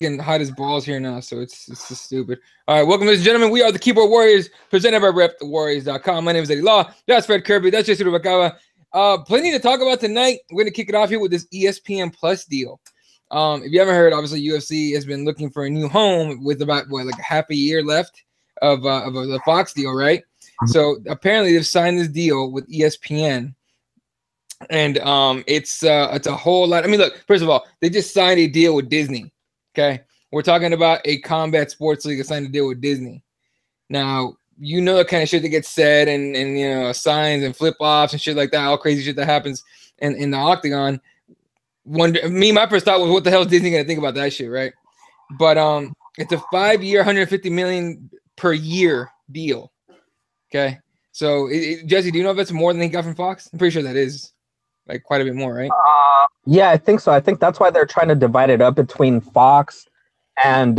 getting hot as balls here now, so it's just stupid. All right, welcome, ladies and gentlemen. We are the Keyboard Warriors, presented by RepTheWarriors.com. My name is Eddie Law. That's Fred Kirby. That's Jesse Rubakawa. Plenty to talk about tonight. We're going to kick it off here with this ESPN Plus deal. If you haven't heard, obviously UFC has been looking for a new home with about like half a year left of the Fox deal, right? So apparently they've signed this deal with ESPN, and it's a whole lot. I mean, look, first of all, they just signed a deal with Disney. Okay, we're talking about a combat sports league that signed a deal with Disney. Now, you know the kind of shit that gets said, and you know, signs and flip flops and shit like that, all crazy shit that happens in the octagon. My first thought was, what the hell is Disney gonna think about that shit, right? But it's a 5-year, $150 million per year deal. Okay, so Jesse, do you know if that's more than he got from Fox? I'm pretty sure that is like quite a bit more, right? Yeah, I think so. I think that's why they're trying to divide it up between Fox and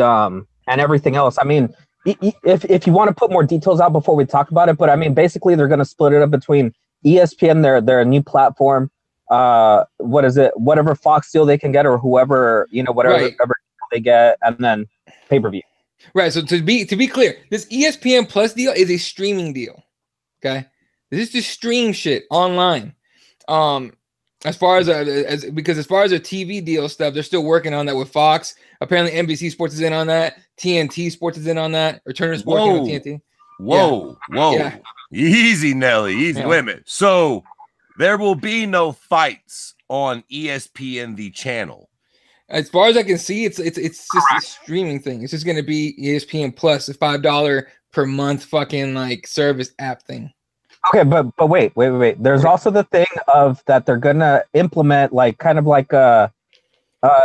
everything else. I mean, if you want to put more details out before we talk about it, but I mean, basically they're going to split it up between ESPN, their new platform, what is it? Whatever Fox deal they can get, or whoever, you know, whatever they get, and then pay-per-view. Right. So to be clear, this ESPN Plus deal is a streaming deal. Okay, this is just stream shit online. As far as their TV deal stuff, they're still working on that with Fox. Apparently, NBC Sports is in on that. TNT Sports is in on that. Or Turner Sports on TNT. Whoa. Yeah. Easy, Nelly. Easy. Wait a minute. So there will be no fights on ESPN, the channel. As far as I can see, it's just a streaming thing. It's just going to be ESPN Plus, a $5 per month fucking like service app thing. Okay, but wait. There's also the thing of that they're gonna implement like kind of like not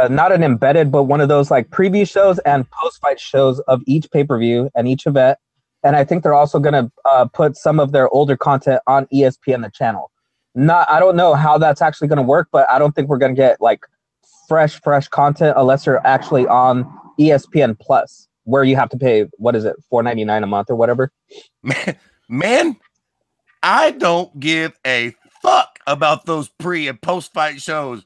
an embedded, but one of those like preview shows and post-fight shows of each pay-per-view and each event. And I think they're also gonna put some of their older content on ESPN the channel. I don't know how that's actually gonna work, but I don't think we're gonna get like fresh content unless you're actually on ESPN Plus, where you have to pay, what is it, $4.99 a month or whatever. Man. I don't give a fuck about those pre and post fight shows.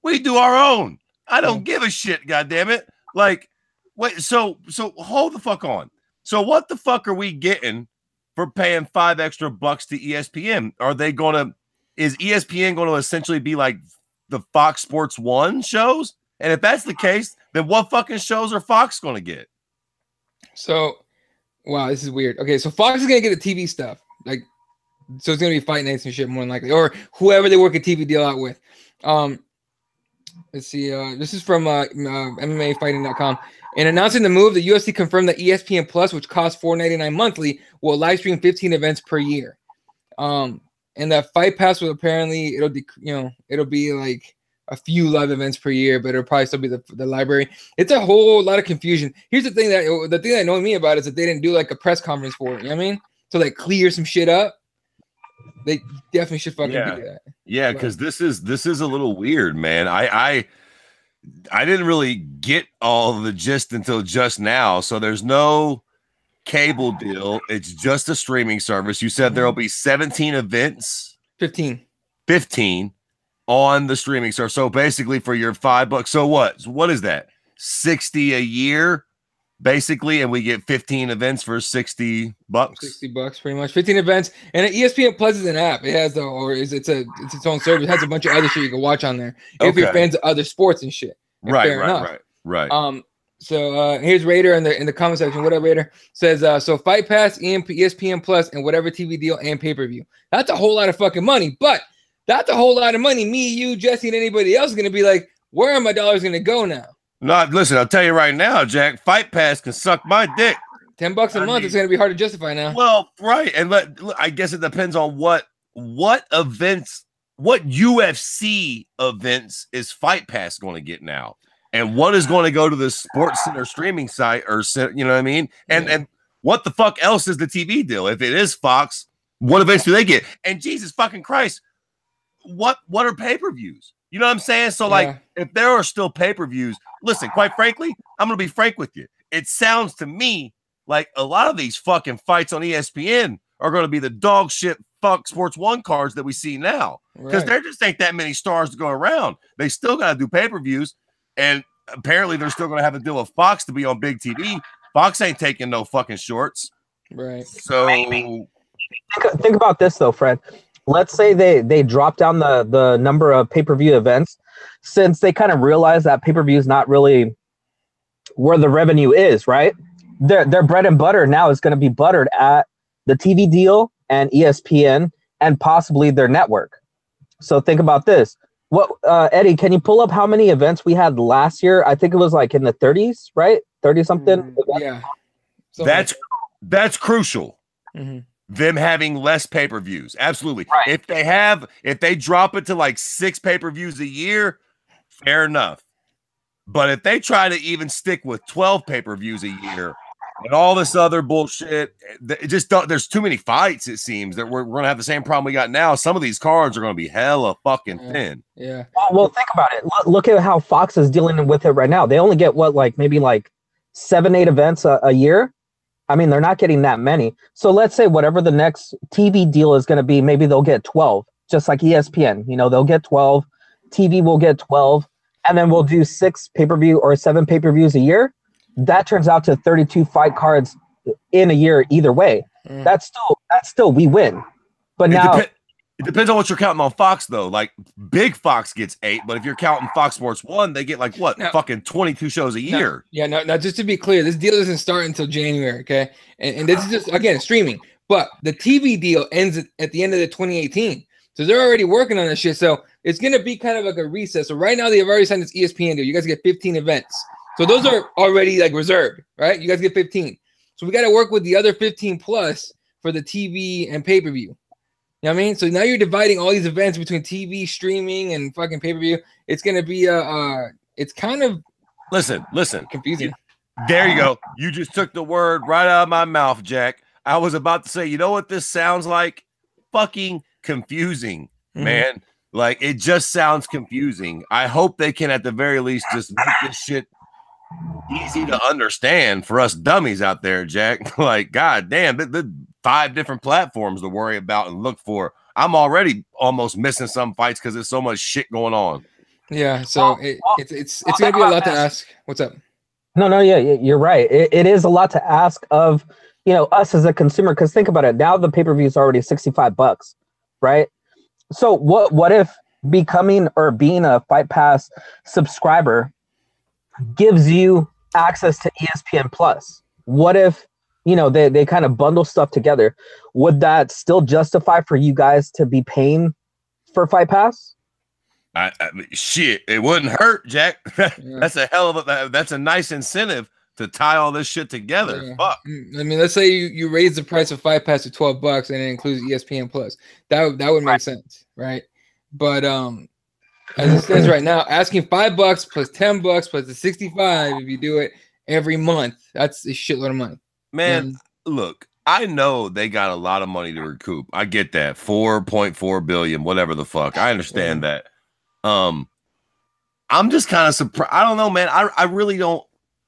We do our own. I don't give a shit, goddammit. Like, wait, so hold the fuck on. So what the fuck are we getting for paying $5 extra to ESPN? Is ESPN going to essentially be like the Fox Sports 1 shows? And if that's the case, then what fucking shows are Fox going to get? So, wow, this is weird. Okay, so Fox is going to get the TV stuff. Like, so it's going to be Fight Nights and shit more than likely, or whoever they work a TV deal out with. Let's see. This is from MMAfighting.com. In announcing the move, the UFC confirmed that ESPN Plus, which costs $4.99 monthly, will live stream 15 events per year. And that Fight Pass will apparently it'll be like a few live events per year, but it'll probably still be the library. It's a whole lot of confusion. Here's the thing that annoyed me about it is that they didn't do like a press conference for it. You know what I mean? To like clear some shit up. They definitely should fucking do that. Yeah, because this is a little weird, man. I didn't really get all the gist until just now. So there's no cable deal. It's just a streaming service. You said there'll be 17 events. 15 on the streaming service. So basically for your $5. So what is that? 60 a year? Basically, and we get 15 events for $60. $60 pretty much. 15 events, and ESPN Plus is an app. It has it's its own service. It has a bunch of other shit you can watch on there if you're fans of other sports and shit. And Right. So here's Raider in the comment section. What up, Raider? Says so Fight Pass, ESPN Plus, and whatever TV deal and pay-per-view. That's a whole lot of fucking money, but that's a whole lot of money. Me, you, Jesse, and anybody else is gonna be like, where are my dollars gonna go now? No, listen, I'll tell you right now, Jack, Fight Pass can suck my dick. $10 a month is going to be hard to justify now. Well, right. And I guess it depends on what events, what UFC events is Fight Pass going to get now? And what is going to go to the Sports Center streaming site, or, you know what I mean? And what the fuck else is the TV deal? If it is Fox, what events do they get? And Jesus fucking Christ, what are pay-per-views? You know what I'm saying? So, like, if there are still pay-per-views, listen, quite frankly, I'm going to be frank with you. It sounds to me like a lot of these fucking fights on ESPN are going to be the dog shit Fox Sports 1 cards that we see now. Because there just ain't that many stars to go around. They still got to do pay-per-views. And apparently they're still going to have to deal with Fox to be on big TV. Fox ain't taking no fucking shorts. Right. So think about this though, Fred. Let's say they drop down the number of pay-per-view events, since they kind of realize that pay-per-view is not really where the revenue is, right? Their bread and butter now is going to be buttered at the TV deal and ESPN and possibly their network. So think about this. What Eddie, can you pull up how many events we had last year? I think it was like in the 30s, right? 30 something. Yeah. That's crucial. Mm-hmm. Them having less pay-per-views. Absolutely. Right. If they drop it to like 6 pay-per-views a year, fair enough. But if they try to even stick with 12 pay-per-views a year and all this other bullshit, it just there's too many fights, it seems, that we're going to have the same problem we got now. Some of these cards are going to be hella fucking thin. Yeah. Well, think about it. Look at how Fox is dealing with it right now. They only get maybe 7-8 events a year. I mean, they're not getting that many. So let's say whatever the next TV deal is going to be, maybe they'll get 12, just like ESPN. They'll get 12. TV will get 12. And then we'll do 6 pay-per-view or 7 pay-per-views a year. That turns out to 32 fight cards in a year either way. That's still we win. But it depends on what you're counting on Fox, though. Like, big Fox gets 8, but if you're counting Fox Sports 1, they get fucking 22 shows a year. Now, just to be clear, this deal doesn't start until January, okay? And this is just, again, streaming. But the TV deal ends at the end of the 2018. So they're already working on this shit. So it's going to be kind of like a recess. So right now, they've already signed this ESPN deal. You guys get 15 events. So those are already reserved, right? You guys get 15. So we got to work with the other 15 plus for the TV and pay-per-view. You know what I mean? So now you're dividing all these events between TV, streaming, and fucking pay-per-view. It's going to be it's kind of listen confusing. There you go. You just took the word right out of my mouth, Jack. I was about to say, you know what this sounds like? Fucking confusing, man. Like, it just sounds confusing. I hope they can, at the very least, just make this shit easy to understand for us dummies out there, Jack. Like, god damn, the 5 different platforms to worry about and look for. I'm already almost missing some fights because there's so much shit going on. Yeah, so it's gonna be a lot to ask. What's up? No, yeah, you're right. It is a lot to ask of us as a consumer, because think about it. Now the pay-per-view is already $65, right? So what if becoming or being a Fight Pass subscriber gives you access to ESPN Plus? What if they kind of bundle stuff together? Would that still justify for you guys to be paying for Fight Pass? I mean, shit, it wouldn't hurt, Jack. That's a hell of that's a nice incentive to tie all this shit together. Yeah. Fuck. I mean, let's say you raise the price of Fight Pass to $12 and it includes ESPN Plus. That would make sense, right? But as it stands right now, asking $5 plus $10 plus the 65 if you do it every month, that's a shitload of money. Man, look, I know they got a lot of money to recoup. I get that. 4.4 billion, whatever the fuck. I understand that. I'm just kind of surprised. I don't know, man. I really don't.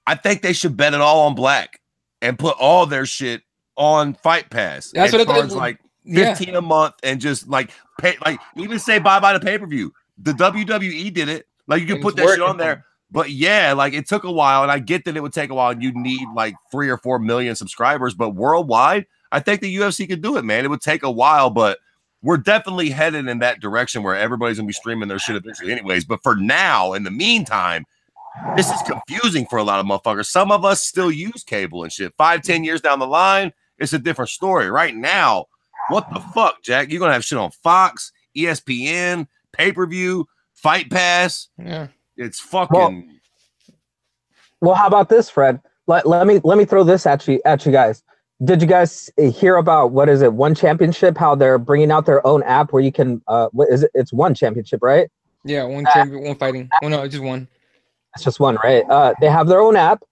I think they should bet it all on black and put all their shit on Fight Pass. That's what it's like 15 a month and just pay, even say bye to pay-per-view. The WWE did it. Like, you can put that shit on there. But yeah, it took a while, and I get that it would take a while and you need 3 or 4 million subscribers, but worldwide, I think the UFC could do it, man. It would take a while, but we're definitely headed in that direction where everybody's gonna be streaming their shit eventually anyways. But for now, in the meantime, this is confusing for a lot of motherfuckers. Some of us still use cable and shit. 5-10 years down the line, it's a different story. Right now, what the fuck, Jack? You're gonna have shit on Fox, ESPN, pay-per-view, Fight Pass. Yeah, it's fucking. Well, how about this, Fred? Let me throw this at you guys. Did you guys hear about One Championship? How they're bringing out their own app where you can what is it? It's One Championship, right? Yeah, one fighting. Oh no, just one. It's just one, right? They have their own app,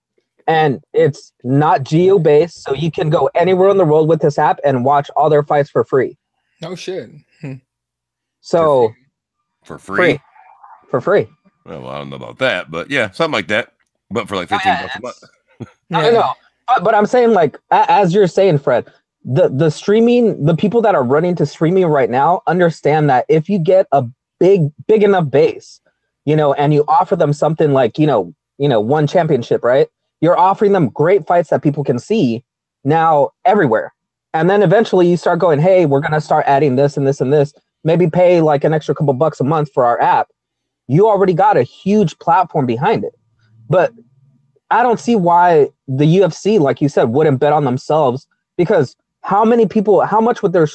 and it's not geo based, so you can go anywhere in the world with this app and watch all their fights for free. No shit. So for free. For free. Well, I don't know about that, but yeah, something like that. But for $15 a month. I know. But I'm saying, as you're saying, Fred, the streaming, the people that are running to streaming right now understand that if you get a big enough base, and you offer them something one championship, right? You're offering them great fights that people can see now everywhere. And then eventually you start going, hey, we're going to start adding this and this and this. Maybe pay like an extra couple bucks a month for our app. You already got a huge platform behind it. But I don't see why the UFC, like you said, wouldn't bet on themselves, because how much would their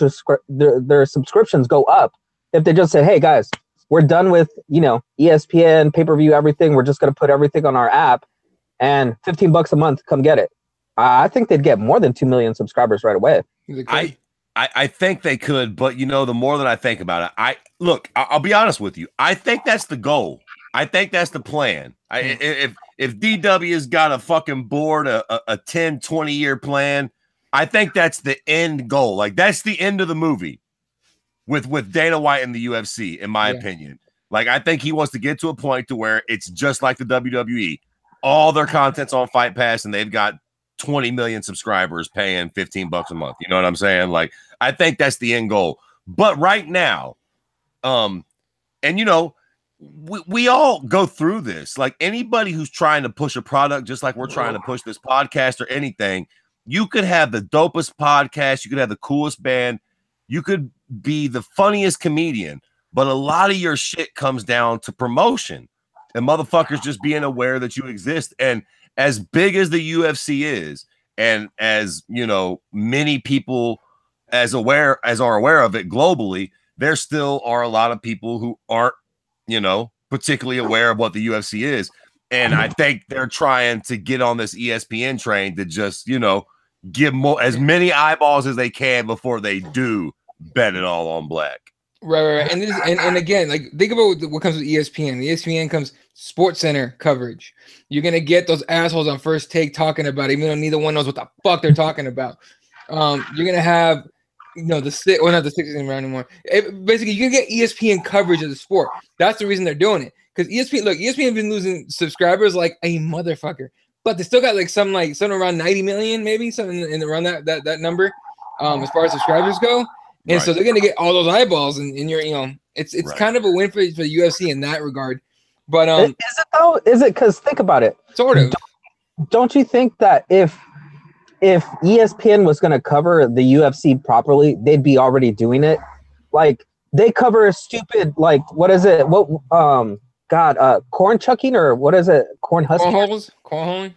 subscriptions go up if they just said, hey guys, we're done with, ESPN, pay-per-view, everything. We're just going to put everything on our app, and $15 a month, come get it. I think they'd get more than 2 million subscribers right away. I think they could, but the more that I think about it, I'll be honest with you. I think that's the goal. I think that's the plan. If DW's got a fucking board, a 10, 20-year plan, I think that's the end goal. Like, that's the end of the movie with Dana White and the UFC, in my opinion. Like, I think he wants to get to a point to where it's just like the WWE. All their content's on Fight Pass, and they've got 20 million subscribers paying $15 a month. You know what I'm saying? Like, I think that's the end goal. But right now, we all go through this. Like, anybody who's trying to push a product, just like we're trying to push this podcast or anything, you could have the dopest podcast, you could have the coolest band, you could be the funniest comedian, but a lot of your shit comes down to promotion and motherfuckers just being aware that you exist. And as big as the UFC is, and as many people are aware of it globally, there still are a lot of people who aren't particularly aware of what the UFC is. And I think they're trying to get on this ESPN train to just, give as many eyeballs as they can before they do bet it all on black. Right. And again, like, think about what comes with ESPN. ESPN comes Sports Center coverage. You're gonna get those assholes on First Take talking about it, even though neither one knows what the fuck they're talking about. You're gonna have not the six anymore anymore. Basically, you can get ESPN coverage of the sport. That's the reason they're doing it. Because ESPN have been losing subscribers like a motherfucker, but they still got like something around 90 million, maybe something in around that number, as far as subscribers go. And so they're gonna get all those eyeballs, and you're it's kind of a win for the UFC in that regard. But is it though? Is it? Because think about it. Sort of. Don't you think that if ESPN was going to cover the UFC properly, they'd be already doing it? Like, they cover a stupid, like, what is it? Corn chucking, or what is it? Cornholing?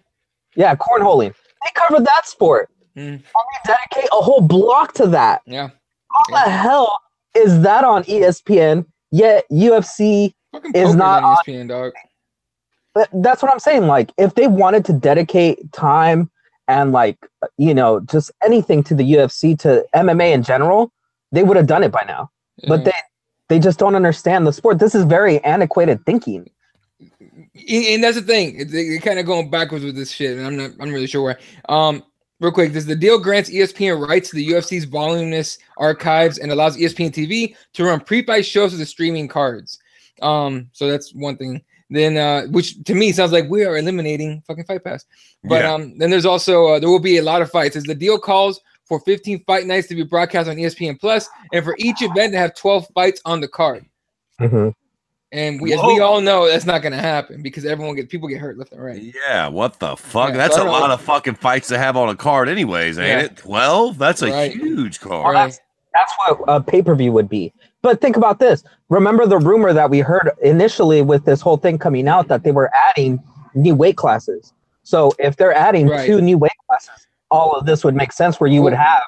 Yeah, cornholing. They cover that sport. And they dedicate a whole block to that. Yeah. How the hell is that on ESPN, yet UFC is not on ESPN, dog? That's what I'm saying. Like, if they wanted to dedicate time and, like, just anything to the UFC, to MMA in general, they would have done it by now. But they just don't understand the sport. This is very antiquated thinking. And that's the thing. They're kind of going backwards with this shit, and I'm really sure why. Real quick, the deal grants ESPN rights to the UFC's voluminous archives and allows ESPN TV to run pre-fight shows with the streaming cards. So that's one thing. Then, which to me sounds like we are eliminating fucking Fight Pass. But then there's also there will be a lot of fights, as the deal calls for 15 fight nights to be broadcast on ESPN Plus, and for each event to have 12 fights on the card. Mm-hmm. And as we all know, that's not going to happen because people get hurt left and right. Yeah, what the fuck? Yeah, that's a lot of fucking fights to have on a card anyways, ain't it? 12? That's a huge card. Well, that's what a pay-per-view would be. But think about this. Remember the rumor that we heard initially with this whole thing coming out, that they were adding new weight classes. So if they're adding 2 new weight classes, all of this would make sense, where you would have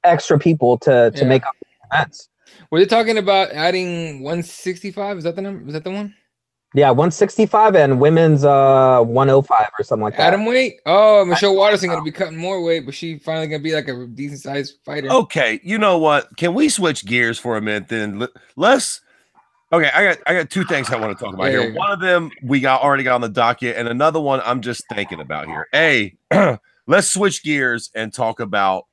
extra people to make up the events. Were they talking about adding 165? Is that the number? Was that the one? Yeah, 165 and women's 105 or something like that. Atom weight? Oh, Michelle Waterson going to be cutting more weight, but she finally going to be like a decent sized fighter. Okay, you know what? Can we switch gears for a minute then? Let's. Okay, I got 2 things I want to talk about here. One of them we already got on the docket, and another one I'm just thinking about here. Let's switch gears and talk about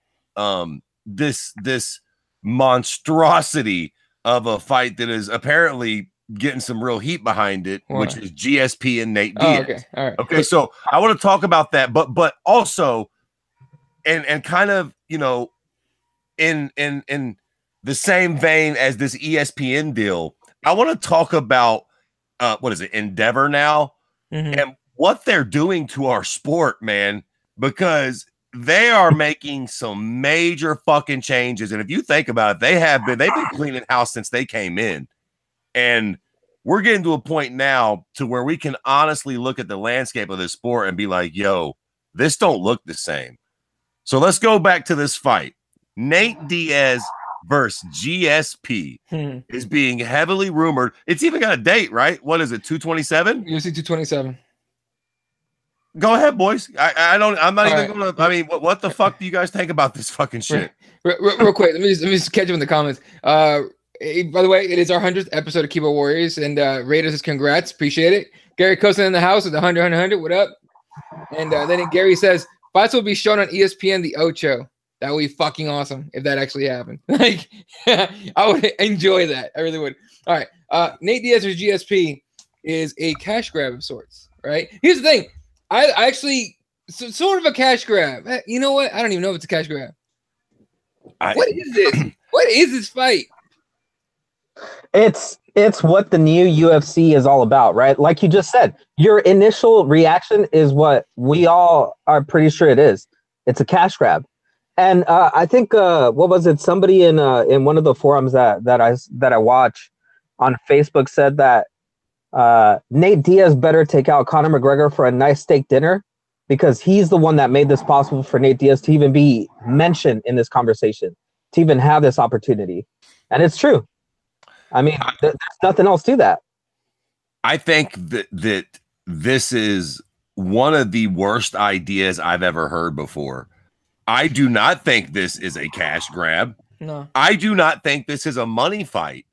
this monstrosity of a fight that is apparently getting some real heat behind it, which is GSP and Nate Diaz. Okay, all right. Okay, so I want to talk about that, but also, and kind of in the same vein as this ESPN deal, I want to talk about what is it, Endeavor now, and what they're doing to our sport, man, because they are making some major fucking changes. And if you think about it, they've been cleaning house since they came in. And we're getting to a point now to where we can honestly look at the landscape of this sport and be like, yo, this don't look the same. So let's go back to this fight. Nate Diaz versus GSP is being heavily rumored. It's even got a date, right? What is it, 227? UFC 227. Go ahead, boys. I'm not even going to. I mean, what the fuck do you guys think about this fucking shit? Real quick, let me just catch up in the comments. By the way, it is our 100th episode of Keyboard Warriors, and Raiders says congrats, appreciate it. Gary Cosin in the house with the 100. What up? And then Gary says fights will be shown on ESPN the Ocho. That would be fucking awesome if that actually happened. Like, I would enjoy that. I really would. All right, Nate Diaz versus GSP is a cash grab of sorts, right? Here's the thing. I actually sort of a cash grab. You know what? I don't even know if it's a cash grab. What is this? What is this fight? It's what the new UFC is all about, right? Like you just said, your initial reaction is what we all are pretty sure it is. It's a cash grab. And I think what was it? Somebody in one of the forums that I watch on Facebook said that Nate Diaz better take out Conor McGregor for a nice steak dinner, because he's the one that made this possible for Nate Diaz to even be mentioned in this conversation, to even have this opportunity. And it's true. I mean, there's nothing else to that. I think that this is one of the worst ideas I've ever heard before. I do not think this is a cash grab. No. I do not think this is a money fight.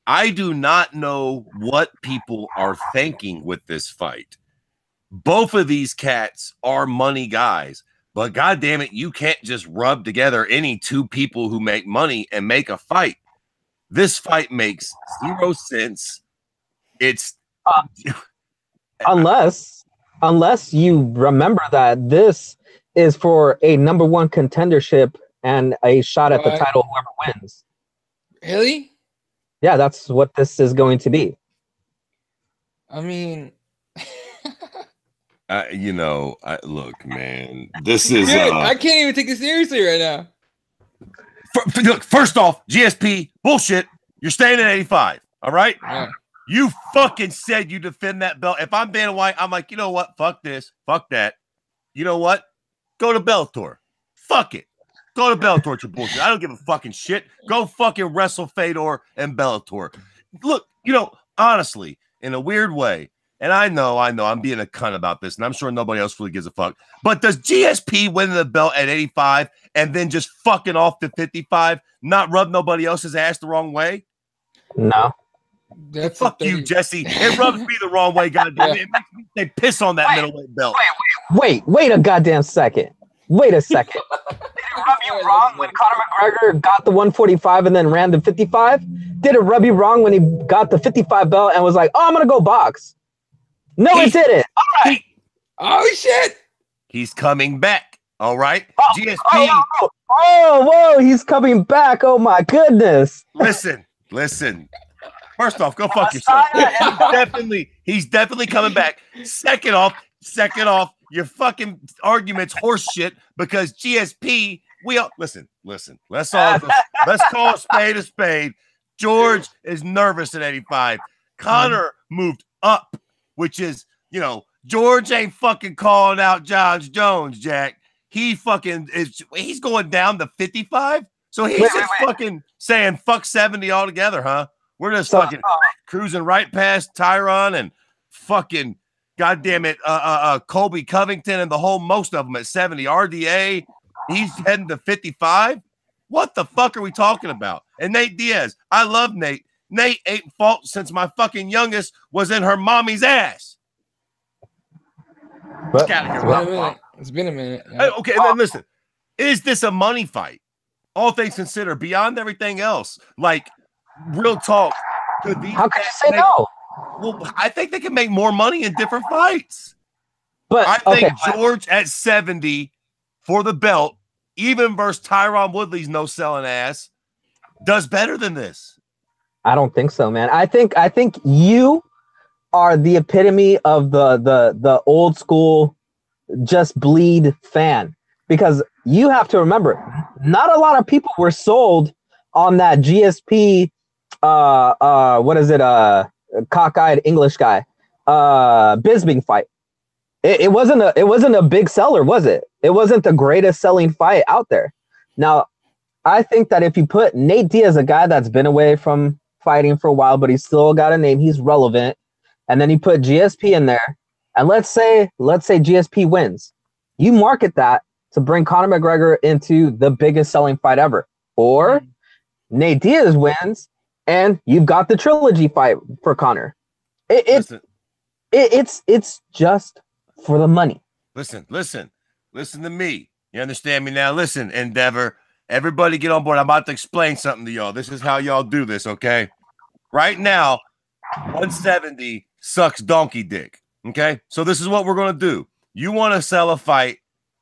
I do not know what people are thinking with this fight. Both of these cats are money guys, but God damn it, you can't just rub together any two people who make money and make a fight. This fight makes zero sense. It's unless you remember that this is for a number one contendership and a shot at the title, whoever wins. Really? Yeah, that's what this is going to be. I mean, look, man, this is. Dude, I can't even take this seriously right now. Look, first off, GSP, bullshit. You're staying at 85. All right. Yeah. You fucking said you defend that belt. If I'm Dana White, I'm like, you know what? Fuck this. Fuck that. You know what? Go to Bellator. Fuck it. Go to Bellator with your bullshit. I don't give a fucking shit. Go fucking wrestle Fedor and Bellator. Look, honestly, in a weird way, and I know I'm being a cunt about this, and I'm sure nobody else really gives a fuck, but does GSP win the belt at 85 and then just fucking off to 55, not rub nobody else's ass the wrong way? No. That's fuck you, Jesse. It rubs me the wrong way, goddamn it. It makes me say piss on that middleweight belt. Wait a goddamn second. Wait a second. Did it rub you wrong when Conor McGregor got the 145 and then ran the 55? Did it rub you wrong when he got the 55 belt and was like, oh, I'm going to go box? No, it didn't. All right. Oh, shit. He's coming back. All right. GSP. Whoa. He's coming back. Oh, my goodness. Listen. First off, go fuck yourself. He's definitely coming back. Second off, your fucking argument's horse shit, because GSP, listen. Let's call a spade a spade. George is nervous at 85. Connor moved up, which is, George ain't fucking calling out Josh Jones, Jack. He's going down to 55. So he's fucking saying fuck 70 altogether, huh? We're just fucking cruising right past Tyron and fucking goddamn it, Colby Covington and most of them at 70. RDA, he's heading to 55. What the fuck are we talking about? And Nate Diaz, I love Nate. Nate ain't fought since my fucking youngest was in her mommy's ass. It's been a minute. Yeah. Okay, and then listen, is this a money fight? All things considered, beyond everything else, like real talk. How can you say no? Well, I think they can make more money in different fights. But I think George at 70 for the belt, even versus Tyron Woodley's no selling ass, does better than this. I don't think so, man. I think you are the epitome of the old school just bleed fan, because you have to remember, not a lot of people were sold on that GSP what is it, cockeyed English guy Bisping fight. It wasn't a big seller, was it? It wasn't the greatest selling fight out there. Now, I think that if you put Nate Diaz, a guy that's been away from fighting for a while, but he's still got a name, he's relevant, and then you put GSP in there, and let's say GSP wins, you market that to bring Conor McGregor into the biggest selling fight ever. Or Nate Diaz wins, and you've got the trilogy fight for Conor. It's just for the money. Listen to me. You understand me now? Listen, Endeavor. Everybody get on board. I'm about to explain something to y'all. This is how y'all do this, okay? Right now, 170 sucks donkey dick, okay? So this is what we're going to do. You want to sell a fight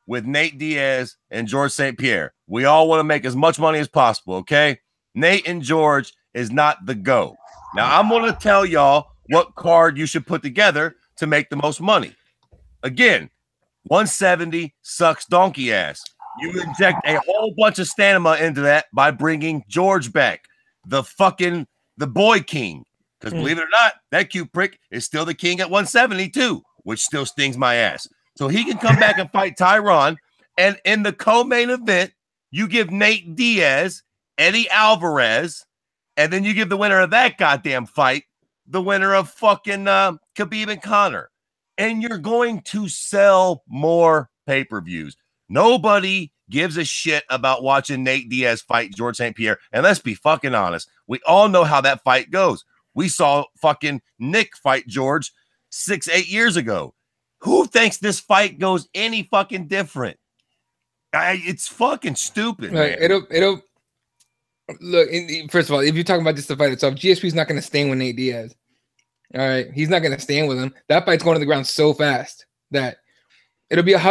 with Nate Diaz and George St. Pierre. We all want to make as much money as possible, okay? Nate and George is not the go. Now, I'm going to tell y'all what card you should put together to make the most money. Again, 170 sucks donkey ass. You inject a whole bunch of stamina into that by bringing George back, the boy king. Because believe it or not, that cute prick is still the king at 170 too, which still stings my ass. So he can come back and fight Tyron. And in the co-main event, you give Nate Diaz, Eddie Alvarez, and then you give the winner of that goddamn fight the winner of fucking Khabib and Conor. And you're going to sell more pay-per-views. Nobody gives a shit about watching Nate Diaz fight George St. Pierre. And let's be fucking honest. We all know how that fight goes. We saw fucking Nick fight George 6-8 years ago. Who thinks this fight goes any fucking different? It's fucking stupid, man. It'll look. First of all, if you're talking about just the fight itself, GSP's not going to stand with Nate Diaz. All right, he's not going to stand with him. That fight's going to the ground so fast that it'll be just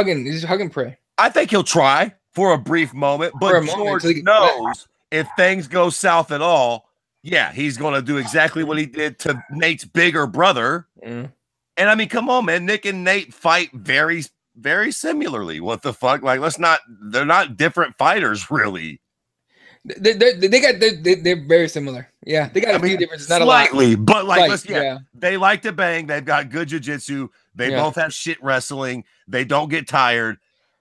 hug and pray. I think he'll try for a brief moment, but George knows if things go south at all, yeah, he's going to do exactly what he did to Nate's bigger brother. And I mean, come on, man. Nick and Nate fight very, very similarly. What the fuck? Like, they're not different fighters, really. They're very similar. Yeah, they got a few differences. Not slightly, a lot. But like, they like to bang. They've got good jiu-jitsu. They both have shit wrestling. They don't get tired.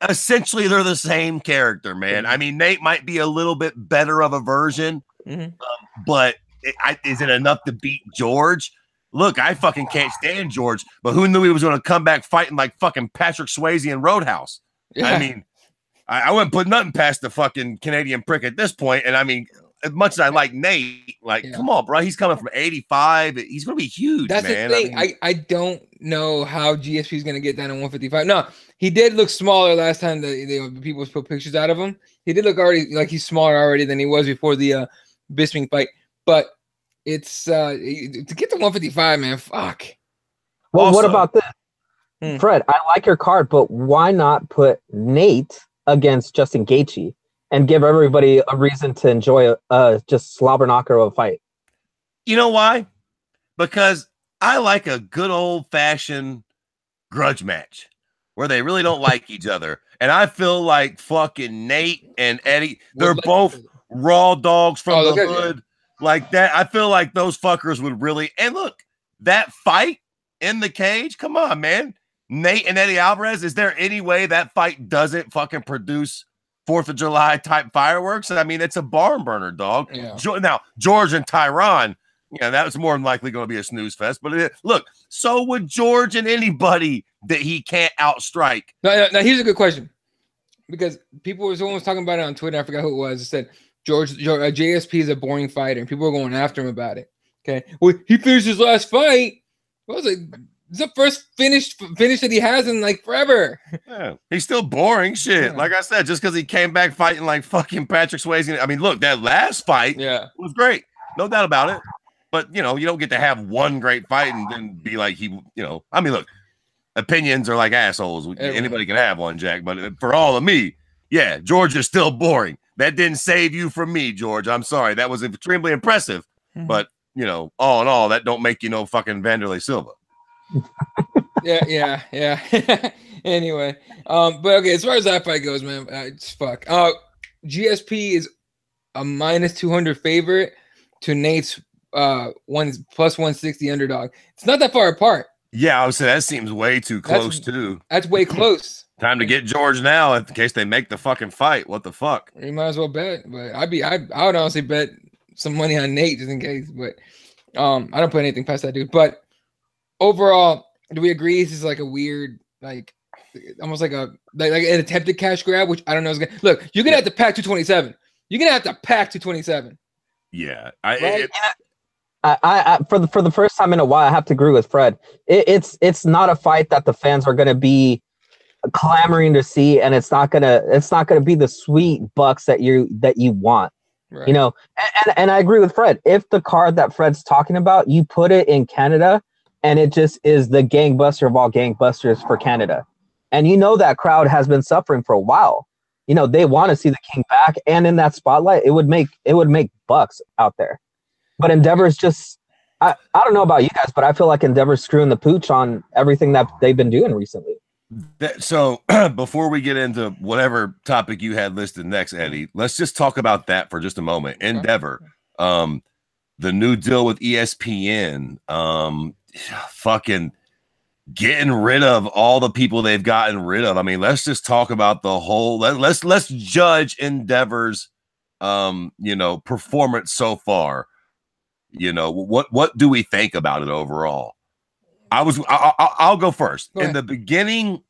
Essentially, they're the same character, man. I mean, Nate might be a little bit better of a version, but is it enough to beat George? Look, I fucking can't stand George, but who knew he was going to come back fighting like fucking Patrick Swayze in Roadhouse? Yeah. I mean, I wouldn't put nothing past the fucking Canadian prick at this point. And I mean, as much as I like Nate, come on, bro. He's coming from 85. He's going to be huge, That's man. The thing. I don't know how GSP is going to get down to 155. No, he did look smaller last time the people put pictures out of him. He did look already like he's smaller already than he was before the Bisping fight. But it's to get to 155, man. Fuck. Well, also, what about this? Fred, I like your card, but why not put Nate against Justin Gaethje and give everybody a reason to enjoy just slobber knocker of a fight? You know why? Because I like a good old-fashioned grudge match where they really don't like each other. And I feel like fucking Nate and Eddie, they're both raw dogs from the hood. Like that, I feel like those fuckers would really. And look, that fight in the cage, come on, man. Nate and Eddie Alvarez, is there any way that fight doesn't fucking produce 4th of July type fireworks? I mean, it's a barn burner, dog. Yeah. Now, George and Tyron, that was more than likely going to be a snooze fest. But look, so would George and anybody that he can't outstrike. Now, here's a good question. Because someone was talking about it on Twitter. I forgot who it was. It said, JSP is a boring fighter, and people are going after him about it. Okay, well, he finished his last fight. What was it? It's the first finish that he has in like forever. Yeah, he's still boring shit. Yeah. Like I said, just because he came back fighting like fucking Patrick Swayze. I mean, look, that last fight was great, no doubt about it. But you don't get to have one great fight and then be like I mean, look, opinions are like assholes. Anybody can have one, Jack. But for all of me, yeah, George is still boring. That didn't save you from me, George. I'm sorry. That was extremely impressive. But, all in all, that don't make you no fucking Vanderlei Silva. Yeah. Anyway, but okay, as far as that fight goes, man, it's fuck. GSP is a -200 favorite to Nate's +160 underdog. It's not that far apart. Yeah, I would say that seems way too close too. That's way close. Time to get George now in case they make the fucking fight. What the fuck? You might as well bet, but I would honestly bet some money on Nate just in case. But I don't put anything past that dude. But overall, do we agree this is like a weird, like almost like an attempted cash grab, which I don't know is gonna look. You're gonna have to pack 227. You're gonna have to pack 227. Yeah, I for the first time in a while, I have to agree with Fred. It's not a fight that the fans are gonna be clamoring to see, and it's not gonna be the sweet bucks that you want. Right. You know, and I agree with Fred. If the card that Fred's talking about, you put it in Canada, and it just is the gangbuster of all gangbusters for Canada, and you know that crowd has been suffering for a while. You know, they want to see the king back, and in that spotlight, it would make bucks out there. But Endeavor's just, I don't know about you guys, but I feel like Endeavor's screwing the pooch on everything that they've been doing recently. So before we get into whatever topic you had listed next, Eddie, let's just talk about that for just a moment. Endeavor, the new deal with ESPN, fucking getting rid of all the people they've gotten rid of. I mean, let's just talk about the whole. Let's judge Endeavor's, performance so far. You know, what do we think about it overall? I'll go first. In the beginning,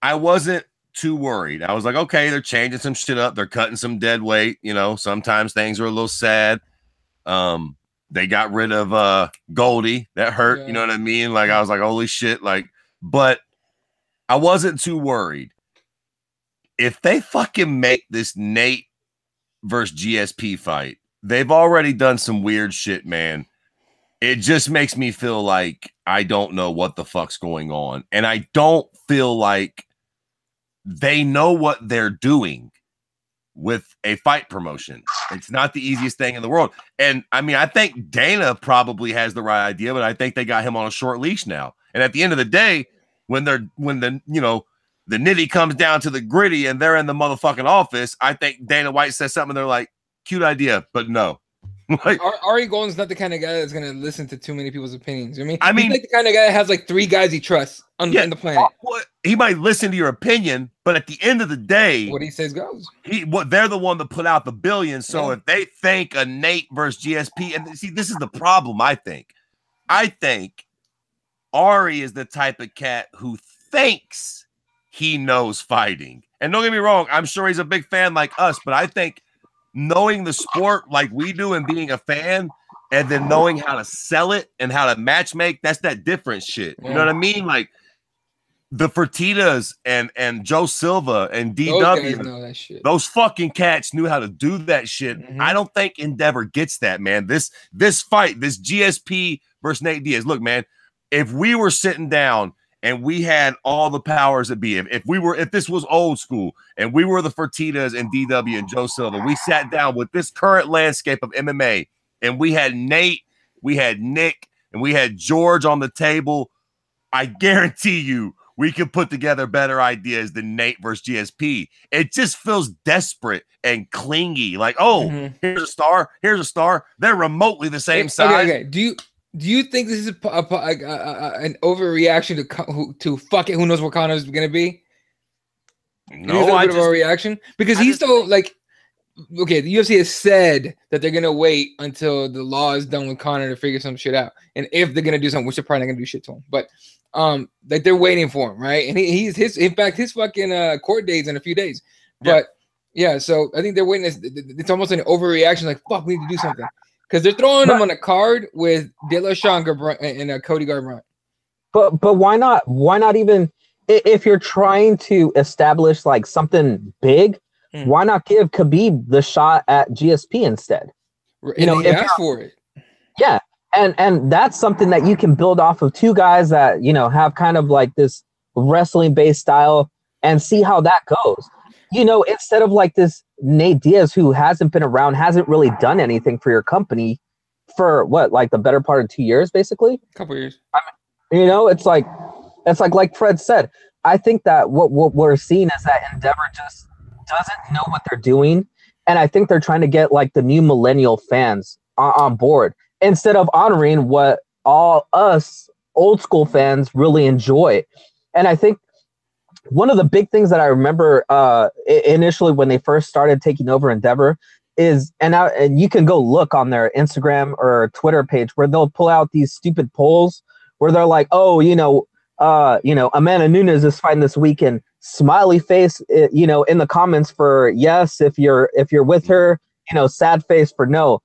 I wasn't too worried. I was like, okay, they're changing some shit up. They're cutting some dead weight. You know, sometimes things are a little sad. They got rid of Goldie. That hurt. Yeah. You know what I mean? Like, I was like, holy shit. Like, but I wasn't too worried. If they fucking make this Nate versus GSP fight, they've already done some weird shit, man. It just makes me feel like I don't know what the fuck's going on. And I don't feel like they know what they're doing with a fight promotion. It's not the easiest thing in the world. And I mean, I think Dana probably has the right idea, but I think they got him on a short leash now. And at the end of the day, when the nitty comes down to the gritty and they're in the motherfucking office, I think Dana White says something. They're like, cute idea, but no. Like, Ari Gold's not the kind of guy that's going to listen to too many people's opinions. I mean, he's like the kind of guy that has like 3 guys he trusts on the planet. He might listen to your opinion, but at the end of the day, what he says goes. They're the one that put out the billions. So if they think a Nate versus GSP, and see, this is the problem. I think Ari is the type of cat who thinks he knows fighting. And don't get me wrong, I'm sure he's a big fan like us, but I think knowing the sport like we do and being a fan and then knowing how to sell it and how to match make, that's that different shit. You know what I mean? Like the Fertitas and Joe Silva and DW, those fucking cats knew how to do that shit. Mm-hmm. I don't think Endeavor gets that, man. This fight, this GSP versus Nate Diaz. Look, man, if we were sitting down and we had all the powers that be, if this was old school and we were the Fertitas and DW and Joe Silva, we sat down with this current landscape of MMA and we had Nate, we had Nick, and we had George on the table, I guarantee you we could put together better ideas than Nate versus GSP. It just feels desperate and clingy. Like, here's a star. They're remotely the same size. Okay. Do you think this is an overreaction to fucking who knows what Connor's going to be? No, I just a reaction because he's still like, okay, the UFC has said that they're going to wait until the law is done with Connor to figure some shit out. And if they're going to do something, which they're probably not going to do shit to him, but like they're waiting for him, right? And he's his fucking court date's in a few days. But yeah, so I think they're waiting. It's almost an overreaction. Like, fuck, we need to do something. Because they're throwing him on a card with De La Shanga and Cody Garbrandt. But why not? Why not even if you're trying to establish like something big? Why not give Khabib the shot at GSP instead? You know, he asked for it. Yeah, and that's something that you can build off of 2 guys that have kind of like this wrestling based style and see how that goes. Instead of like this Nate Diaz who hasn't been around, hasn't really done anything for your company for what, like the better part of 2 years, basically. A couple years. You know, it's like Fred said. I think that what we're seeing is that Endeavor just doesn't know what they're doing, and I think they're trying to get like the new millennial fans on board instead of honoring what all us old school fans really enjoy. And I think one of the big things that I remember initially when they first started taking over Endeavor is, and you can go look on their Instagram or Twitter page where they'll pull out these stupid polls where they're like, oh, Amanda Nunes is fighting this weekend. Smiley face, in the comments for yes if you're with her. Sad face for no.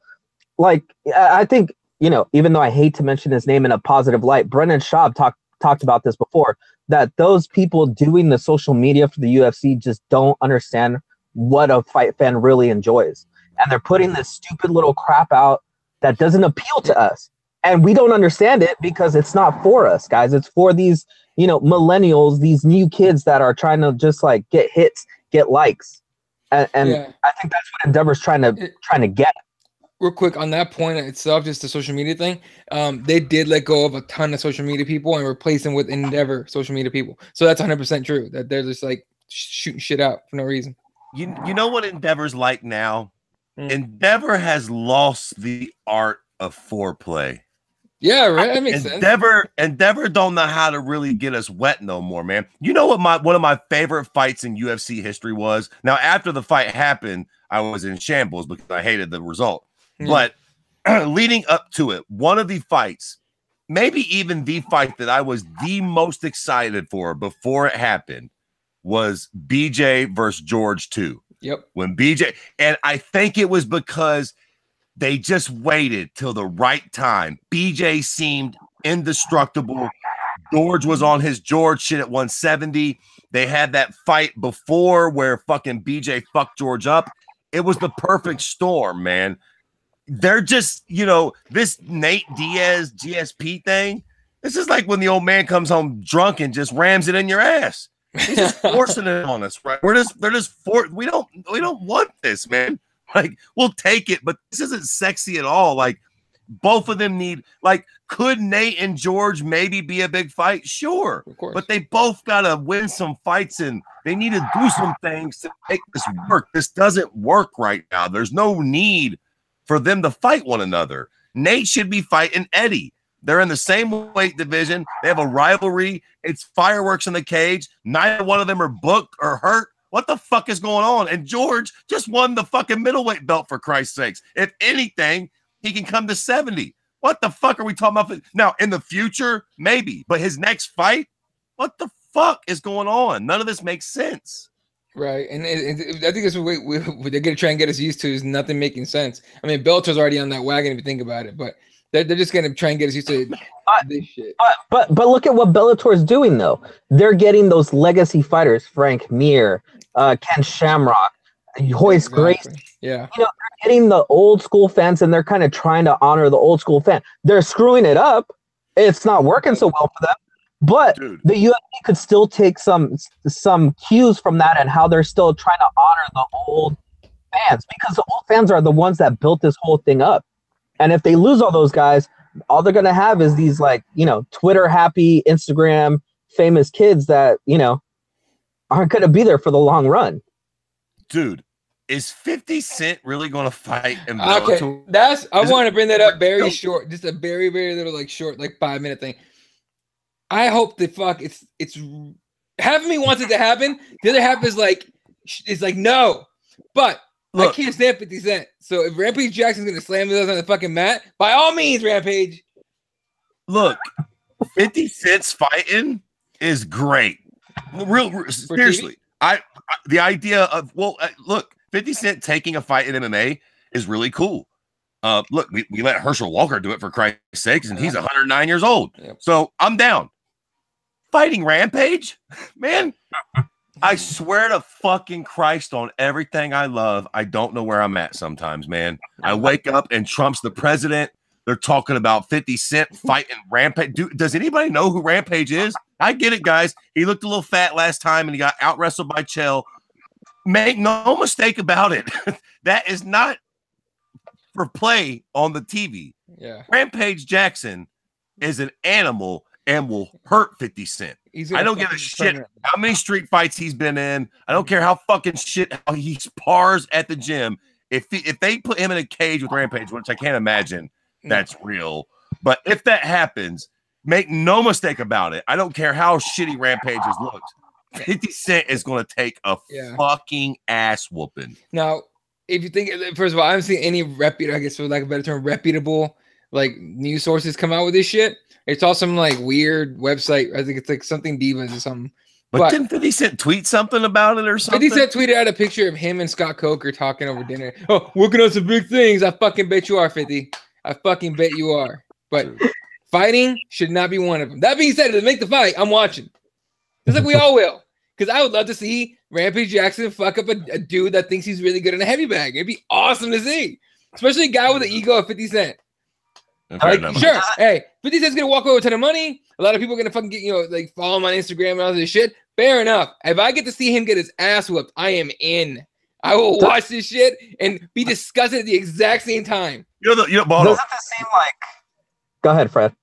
Like I think even though I hate to mention his name in a positive light, Brendan Schaub talked about this before. That those people doing the social media for the UFC just don't understand what a fight fan really enjoys. And they're putting this stupid little crap out that doesn't appeal to us. And we don't understand it because it's not for us, guys. It's for these, millennials, these new kids that are trying to just like get hits, get likes. And I think that's what Endeavor's trying to get. Real quick on that point itself, just the social media thing. They did let go of a ton of social media people and replace them with Endeavor social media people. So that's 100% true. That they're just like shooting shit out for no reason. You know what Endeavor's like now? Endeavor has lost the art of foreplay. Yeah, right. That makes sense. Endeavor don't know how to really get us wet no more, man. You know what one of my favorite fights in UFC history was? Now, after the fight happened, I was in shambles because I hated the result. But leading up to it, one of the fights, maybe even the fight that I was the most excited for before it happened was BJ versus George 2. Yep. When BJ, and I think it was because they just waited till the right time. BJ seemed indestructible. George was on his George shit at 170. They had that fight before where fucking BJ fucked George up. It was the perfect storm, man. They're just, this Nate Diaz GSP thing. This is like when the old man comes home drunk and just rams it in your ass. He's just forcing it on us, right? We don't want this, man. Like, we'll take it, but this isn't sexy at all. Like, both of them need, like, could Nate and George maybe be a big fight? Sure. Of course. But they both got to win some fights and they need to do some things to make this work. This doesn't work right now. There's no need for them to fight one another. Nate should be fighting Eddie. They're in the same weight division. They have a rivalry. It's fireworks in the cage. Neither one of them are booked or hurt. What the fuck is going on? And George just won the fucking middleweight belt, for Christ's sakes. If anything, he can come to 70. What the fuck are we talking about? Now, in the future, maybe. But his next fight, what the fuck is going on? None of this makes sense. Right. And I think that's what they're going to try and get us used to is nothing making sense. I mean, Bellator's already on that wagon if you think about it. But they're just going to try and get us used to this shit. But look at what Bellator's doing, though. They're getting those legacy fighters, Frank Mir, Ken Shamrock, Hoist Gracie. Yeah. They're getting the old school fans, and they're kind of trying to honor the old school fan. They're screwing it up. It's not working so well for them. But the UFC could still take some cues from that and how they're still trying to honor the old fans, because the old fans are the ones that built this whole thing up. And if they lose all those guys, all they're going to have is these Twitter happy, Instagram famous kids that, aren't going to be there for the long run. Dude, is 50 Cent really going to fight in Bellator? Okay, I want to bring that up very short, just a very, very little short 5-minute thing. I hope the fuck it's half of me wants it to happen. The other half is like no. But look, I can't stand 50 Cent. So if Rampage Jackson's gonna slam us on the fucking mat, by all means, Rampage. Look, 50 Cent's fighting is great. Seriously. The idea of look, 50 Cent taking a fight in MMA is really cool. Look, we let Herschel Walker do it, for Christ's sakes, and he's 109 years old. Yep. So I'm down. Fighting Rampage, man. I swear to fucking Christ on everything I love, I don't know where I'm at sometimes, man. I wake up and Trump's the president. They're talking about 50 Cent fighting Rampage. Does anybody know who Rampage is? I get it, guys. He looked a little fat last time and he got out wrestled by Chael. Make no mistake about it. That is not for play on the TV. Yeah. Rampage Jackson is an animal, and will hurt 50 Cent. I don't give a shit how many street fights he's been in. I don't care how fucking shit how he spars at the gym. If they put him in a cage with Rampage, which I can't imagine that's real, but if that happens, make no mistake about it. I don't care how shitty Rampage has looked. 50 Cent is going to take a fucking ass whooping. Now, if you think, first of all, I haven't seen any reputable, I guess for lack of a better term, reputable like news sources come out with this shit. It's all some like weird website. I think it's like something Divas or something. But didn't 50 Cent tweet something about it or something? 50 Cent tweeted out a picture of him and Scott Coker talking over dinner. Oh, working on some big things. I fucking bet you are, 50. I fucking bet you are. But fighting should not be one of them. That being said, to make the fight, I'm watching. Just like we all will. Because I would love to see Rampage Jackson fuck up a dude that thinks he's really good in a heavy bag. It'd be awesome to see. Especially a guy with an ego of 50 Cent. Like, sure. Hey, 50 Cent's going to walk away with a ton of money. A lot of people are going to fucking get, like follow him on Instagram and all this shit. Fair enough. If I get to see him get his ass whooped, I am in. I will watch this shit and be disgusted at the exact same time. Doesn't it seem like... Go ahead, Fred.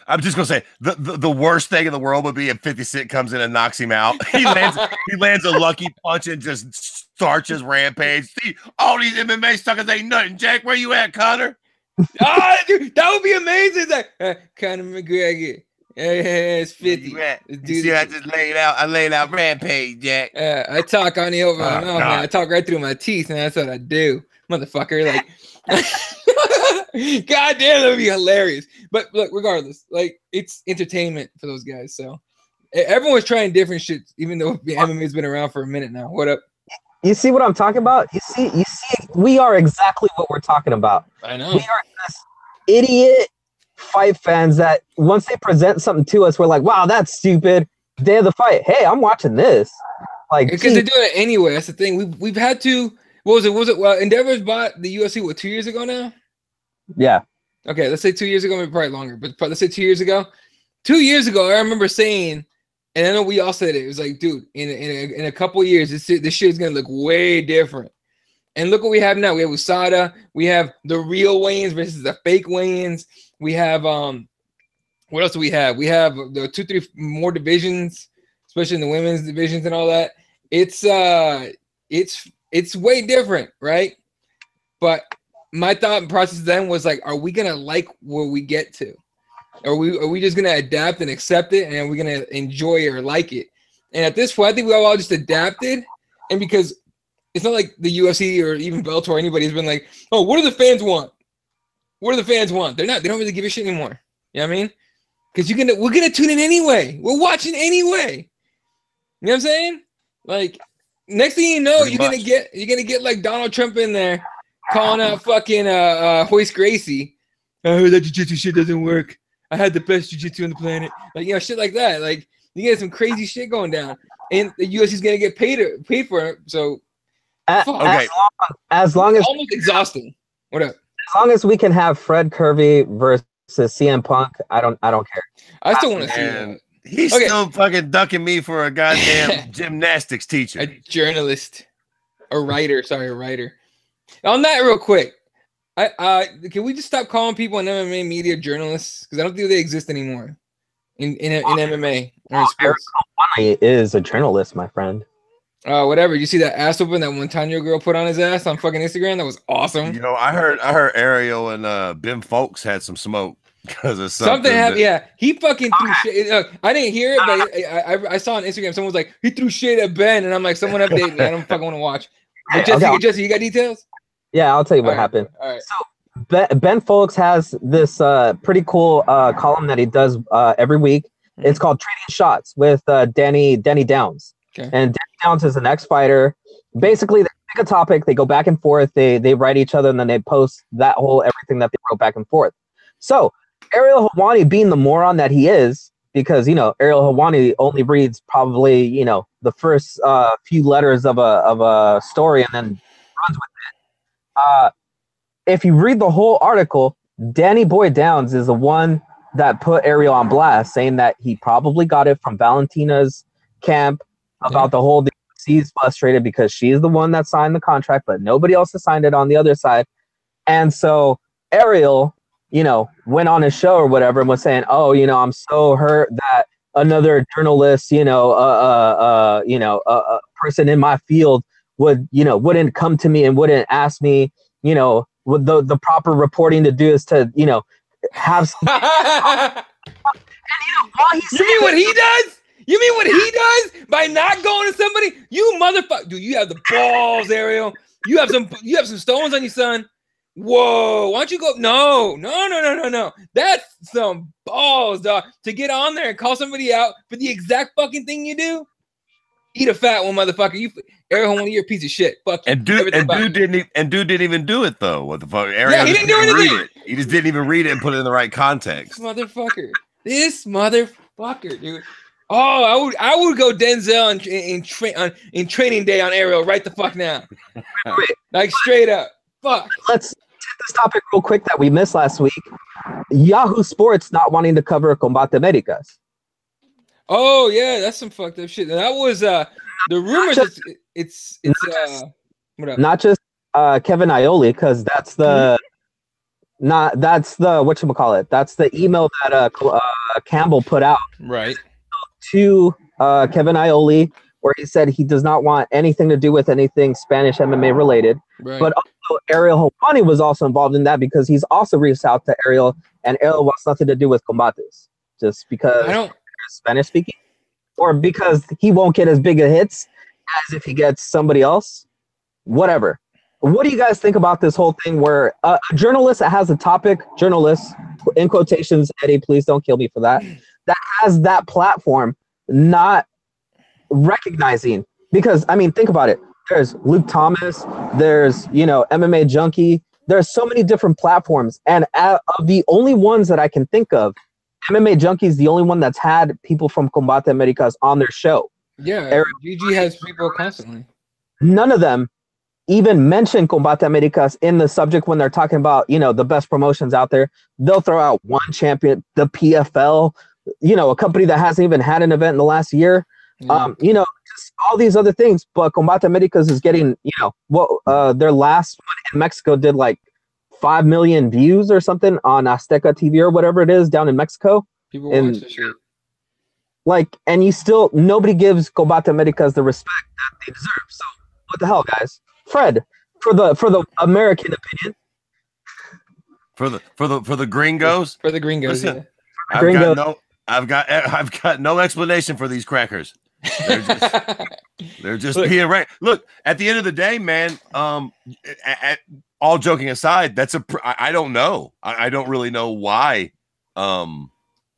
I'm just gonna say the worst thing in the world would be if 50 Cent comes in and knocks him out. He lands a lucky punch and just starches Rampage. See, all these MMA suckers ain't nothing. Jack, where you at, Conor? Dude, that would be amazing. It's like Conor McGregor. Hey, it's 50. You see, I just laid out Rampage, Jack. I talk on the over and off, man. I talk right through my teeth, man. That's what I do, motherfucker. Like. God damn, that would be hilarious. But look, regardless, like it's entertainment for those guys. So everyone's trying different shit, even though MMA's been around for a minute now. What up? You see what I'm talking about? You see, we are exactly what we're talking about. I know. We are this idiot fight fans that once they present something to us, we're like, wow, that's stupid. Day of the fight. Hey, I'm watching this. Like, because they're doing it anyway. That's the thing. We've had to. What was it? Well, Endeavor's bought the UFC 2 years ago now. Yeah. Okay, let's say 2 years ago, maybe probably longer, but let's say 2 years ago. 2 years ago, I remember saying, and I know we all said it. It was like, dude, in a couple of years, this shit is gonna look way different. And look what we have now. We have USADA. We have the real weigh-ins versus the fake weigh-ins. We have what else do we have? We have the 2-3 more divisions, especially in the women's divisions and all that. It's way different, right? But my thought process then was like, are we gonna like where we get to? Are we just gonna adapt and accept it, and are we gonna enjoy it or like it? And at this point, I think we all just adapted, and because it's not like the UFC or even Bellator or anybody's been like, oh, what do the fans want? What do the fans want? They don't really give a shit anymore. You know what I mean? Because we're gonna tune in anyway. We're watching anyway. You know what I'm saying? Like, next thing you know, you're gonna get like Donald Trump in there calling out fucking Hoist Gracie. I heard that jiu-jitsu shit doesn't work. I had the best jiu-jitsu on the planet. Like, shit like that. Like, you get some crazy shit going down, and the UFC's gonna get paid for it. So, as long as almost exhausting. What up? As long as we can have Fred Kirby versus CM Punk, I don't care. I still want to see that. He's still fucking ducking me for a goddamn gymnastics teacher. A journalist. A writer. On that real quick, can we just stop calling people in MMA media journalists? Because I don't think they exist anymore in MMA or in sports. Eric is a journalist, my friend. Whatever. You see that ass open that one Tanya girl put on his ass on fucking Instagram? That was awesome. I heard Ariel and Ben Folks had some smoke because of something happened. Yeah, he fucking threw shit. Look, I didn't hear it, but I saw on Instagram someone was like, he threw shit at Ben, and I'm like, someone update me. I don't fucking want to watch. But Jesse, you got details? Yeah, I'll tell you what happened. All right. So Ben Folks has this pretty cool column that he does every week. Mm-hmm. It's called Trading Shots with Danny Downs. Okay. And Danny Downs is an ex-fighter. Basically, they pick a topic, they go back and forth, they write each other, and then they post that whole everything that they wrote back and forth. So Ariel Helwani, being the moron that he is, because Ariel Helwani only reads probably the first few letters of a story and then runs with it. If you read the whole article, Danny Boy Downs is the one that put Ariel on blast, saying that he probably got it from Valentina's camp about the whole. He's frustrated because she's the one that signed the contract, but nobody else has signed it on the other side. And so Ariel went on his show or whatever and was saying, oh, I'm so hurt that another journalist, a person in my field wouldn't come to me and wouldn't ask me, what the proper reporting to do is to, have somebody. You mean what he does? You mean what he does by not going to somebody? You motherfucker, dude! You have the balls, Ariel. You have some stones on you, son. Whoa! Why don't you go? No. That's some balls, dog. To get on there and call somebody out for the exact fucking thing you do. Eat a fat one, motherfucker. Ariel, one of your piece of shit. Fuck you. And dude didn't even do it though. What the fuck? Ariel he didn't do anything. He just didn't even read it and put it in the right context. This motherfucker, dude. Oh, I would go Denzel in training day on Ariel right the fuck now. Like straight up. Fuck. Let's hit this topic real quick that we missed last week. Yahoo Sports not wanting to cover Combate Americas. Oh yeah, that's some fucked up shit. And that was the rumors. It's what up? Not just Kevin Aioli, because that's the whatchamacallit. That's the email that Campbell put out to Kevin Aioli, where he said he does not want anything to do with anything Spanish MMA related. Right. But also Ariel Helwani was also involved in that because he's also reached out to Ariel, and Ariel wants nothing to do with combates, just because they're Spanish speaking, or because he won't get as big a hits as if he gets somebody else. Whatever. What do you guys think about this whole thing where a journalist that has a topic, journalist, in quotations, Eddie, please don't kill me for that has that platform not recognizing? Because, I mean, think about it. There's Luke Thomas, there's, MMA Junkie. There's so many different platforms. And of the only ones that I can think of, MMA Junkie is the only one that's had people from Combate Americas on their show. Yeah, GG has people constantly. None of them even mention Combate Americas in the subject when they're talking about, the best promotions out there. They'll throw out one champion, the PFL, a company that hasn't even had an event in the last year. Yeah. Just all these other things. But Combate Americas is getting, their last one in Mexico did like 5 million views or something on Azteca TV or whatever it is down in Mexico. People watch this shit. And nobody gives Combate Americas the respect that they deserve. So what the hell, guys? Fred, for the American opinion. For the gringos. For the gringos, listen, yeah. I've got no explanation for these crackers. They're just being right. Look, at the end of the day, man. All joking aside, I don't know. I don't really know why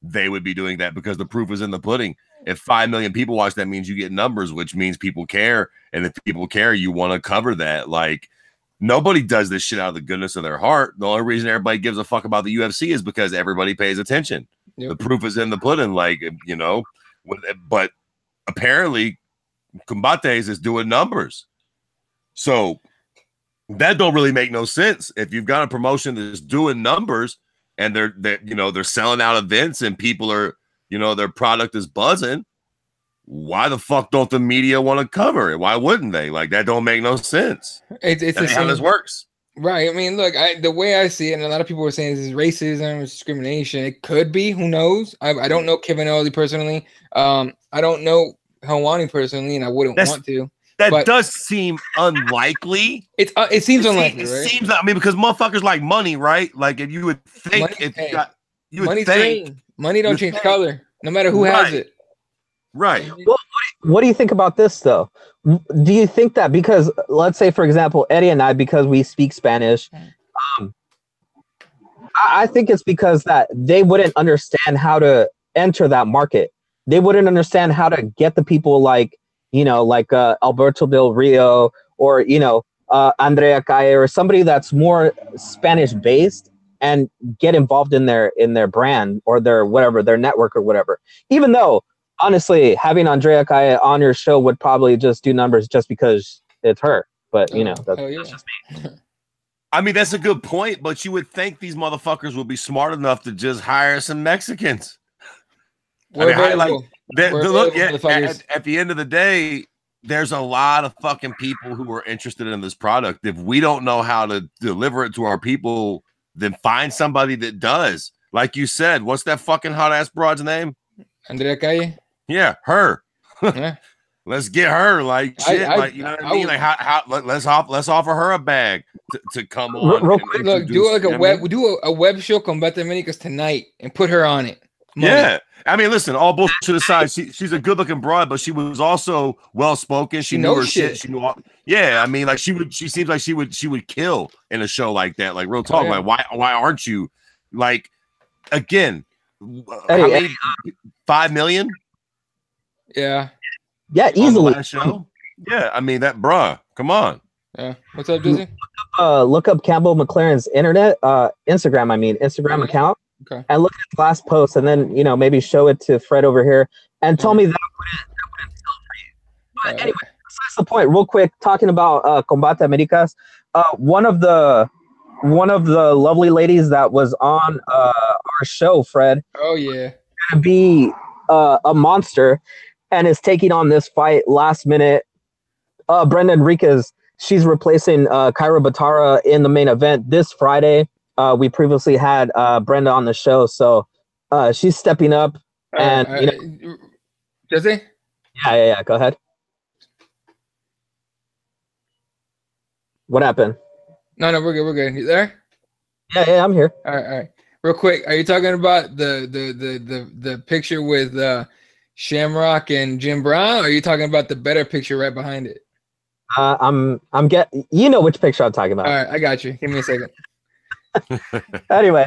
they would be doing that, because the proof is in the pudding. If 5 million people watch, that means you get numbers, which means people care. And if people care, you want to cover that. Like, nobody does this shit out of the goodness of their heart. The only reason everybody gives a fuck about the UFC is because everybody pays attention. Yep. The proof is in the pudding, but apparently Combates is doing numbers. So that don't really make no sense. If you've got a promotion that's doing numbers and they're selling out events and people are, their product is buzzing, why the fuck don't the media want to cover it? Why wouldn't they? Like, that don't make no sense. It's how this works. Right. I mean, look, the way I see it, and a lot of people are saying this is racism, discrimination. It could be. Who knows? I don't know Kevin Oli personally. I don't know Helwani personally, and I wouldn't want to. That does seem unlikely. It seems unlikely, right? It seems. Because motherfuckers like money, right? Like, if you would think, money don't change color, no matter who has it. Right. Well, what do you think about this, though? Do you think that because, let's say, for example, Eddie and I, because we speak Spanish, I think it's because that they wouldn't understand how to enter that market. They wouldn't understand how to get the people like Alberto Del Rio or, Andrea Calle or somebody that's more Spanish based and get involved in their brand or their network or whatever. Even though, honestly, having Andrea Calle on your show would probably just do numbers just because it's her. But, that's just me. I mean, that's a good point, but you would think these motherfuckers would be smart enough to just hire some Mexicans. At the end of the day, there's a lot of fucking people who are interested in this product. If we don't know how to deliver it to our people then find somebody that does. Like you said, what's that fucking hot ass broad's name? Andrea Calle. Yeah, her. Yeah. Let's get her like shit. Like, you know what I mean? would, like how let's offer her a bag to come on. Real quick, look, do like a web. Do a web show Combate Americas tonight and put her on it. Money. Yeah. I mean, listen, all bullshit aside, she's a good looking broad, but she was also well spoken. She knew her shit. She knew all, yeah, I mean, like she seems like she would kill in a show like that. Like real talk. Like why aren't you like again? Hey, 5 million? Yeah. Yeah, easily. Last show? Yeah, I mean that bruh. Come on. Yeah. What's up, Dizzy? Look up Campbell McLaren's Instagram account. Okay. And look at his last post, and then maybe show it to Fred over here, and tell me that wouldn't sell for you. But anyway, besides the point, real quick, talking about Combate Americas, one of the lovely ladies that was on our show, Fred. Oh yeah. Gonna be a monster, and is taking on this fight last minute. Brenda Enriquez. She's replacing Kyra Batara in the main event this Friday. We previously had Brenda on the show, so she's stepping up. And does he? Yeah. Go ahead. What happened? No, we're good. We're good. You there? Yeah, I'm here. All right. Real quick, are you talking about the picture with Shamrock and Jim Brown? Or are you talking about the better picture right behind it? I'm which picture I'm talking about. All right, I got you. Give me a second. Anyway,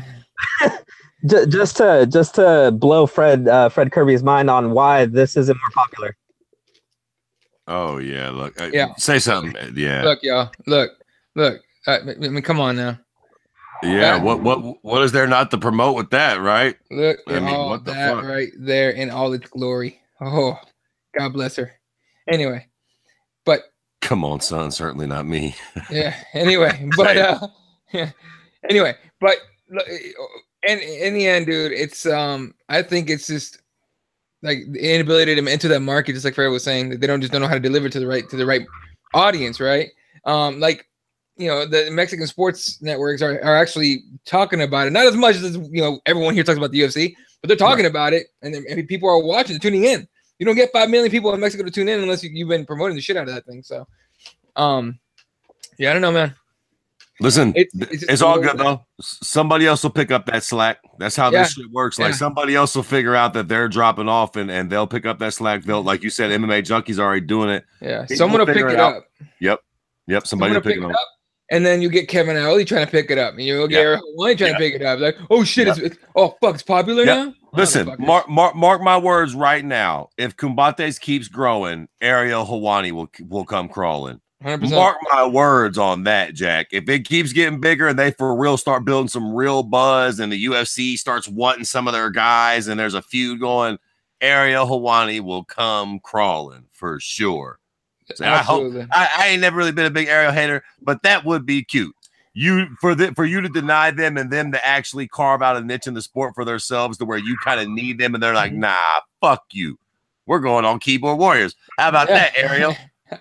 just to blow Fred Kirby's mind on why this isn't more popular. Oh yeah, look. Say something. Yeah. Look, y'all. Look. I mean, come on now. Yeah. What is there not to promote with that, right? Look, I mean, all what the that fuck? right there in all its glory. Oh, God bless her. Anyway, but come on, son. Certainly not me. Yeah. Anyway, but anyway, but in the end, dude, it's I think it's just like the inability to enter that market, just like Fred was saying, that they don't know how to deliver to the right audience, right? Like the Mexican sports networks are actually talking about it, not as much as everyone here talks about the UFC, but they're talking about it, and people are watching, tuning in. You don't get 5 million people in Mexico to tune in unless you've been promoting the shit out of that thing. So, yeah, I don't know, man. Listen, it's all good though. Somebody else will pick up that slack. That's how this shit works. Like somebody else will figure out that they're dropping off, and they'll pick up that slack. They'll, like you said, MMA Junkie's already doing it. Yeah, someone will pick it up. Yep. Somebody will pick it up. And then you get Kevin Ali trying to pick it up, and you'll get Ariel Hawani trying to pick it up. Like, oh shit, it's popular now. Listen, mark my words right now. If Combates keeps growing, Ariel Hawani will come crawling. 100%. Mark my words on that, Jack. If it keeps getting bigger and they for real start building some real buzz, and the UFC starts wanting some of their guys, and there's a feud going, Ariel Hawani will come crawling for sure. So I hope. I ain't never really been a big Ariel hater, but that would be cute. For you to deny them and them to actually carve out a niche in the sport for themselves, to where you kind of need them, and they're like, nah, fuck you. We're going on Keyboard Warriors. How about that, Ariel?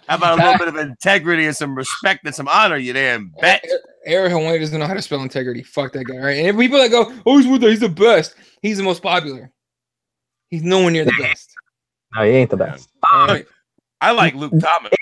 How about a little bit of integrity and some respect and some honor, you damn bitch? Ariel Hawani doesn't know how to spell integrity. Fuck that guy, right? And people that go, oh, he's the best. He's the most popular. He's nowhere near the best. No, he ain't the best. Right. I like Luke Thomas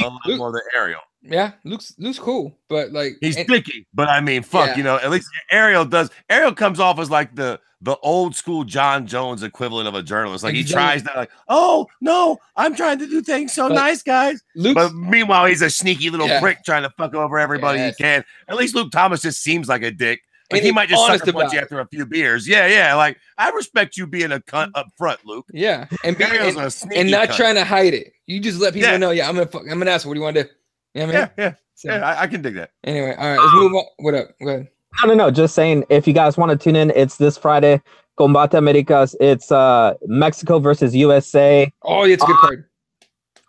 a lot more than Ariel. Yeah, Luke's cool, but like he's sticky. But I mean, fuck, at least Ariel does. Ariel comes off as like the old school John Jones equivalent of a journalist. Like he tries to like, oh no, I'm trying to do things so nice, guys. But meanwhile, he's a sneaky little prick trying to fuck over everybody he can. At least Luke Thomas just seems like a dick. Like he might just sucker punch you after a few beers. Yeah. Like I respect you being a cunt up front, Luke. Yeah, and not trying to hide it. You just let people know. Yeah, I'm gonna ask. What do you want to do? You know what I mean? Yeah. I can dig that. Anyway, all right, let's move on. What up? Go ahead. No. Just saying, if you guys want to tune in, it's this Friday. Combate Americas. It's Mexico versus USA. Oh, yeah, it's a good card.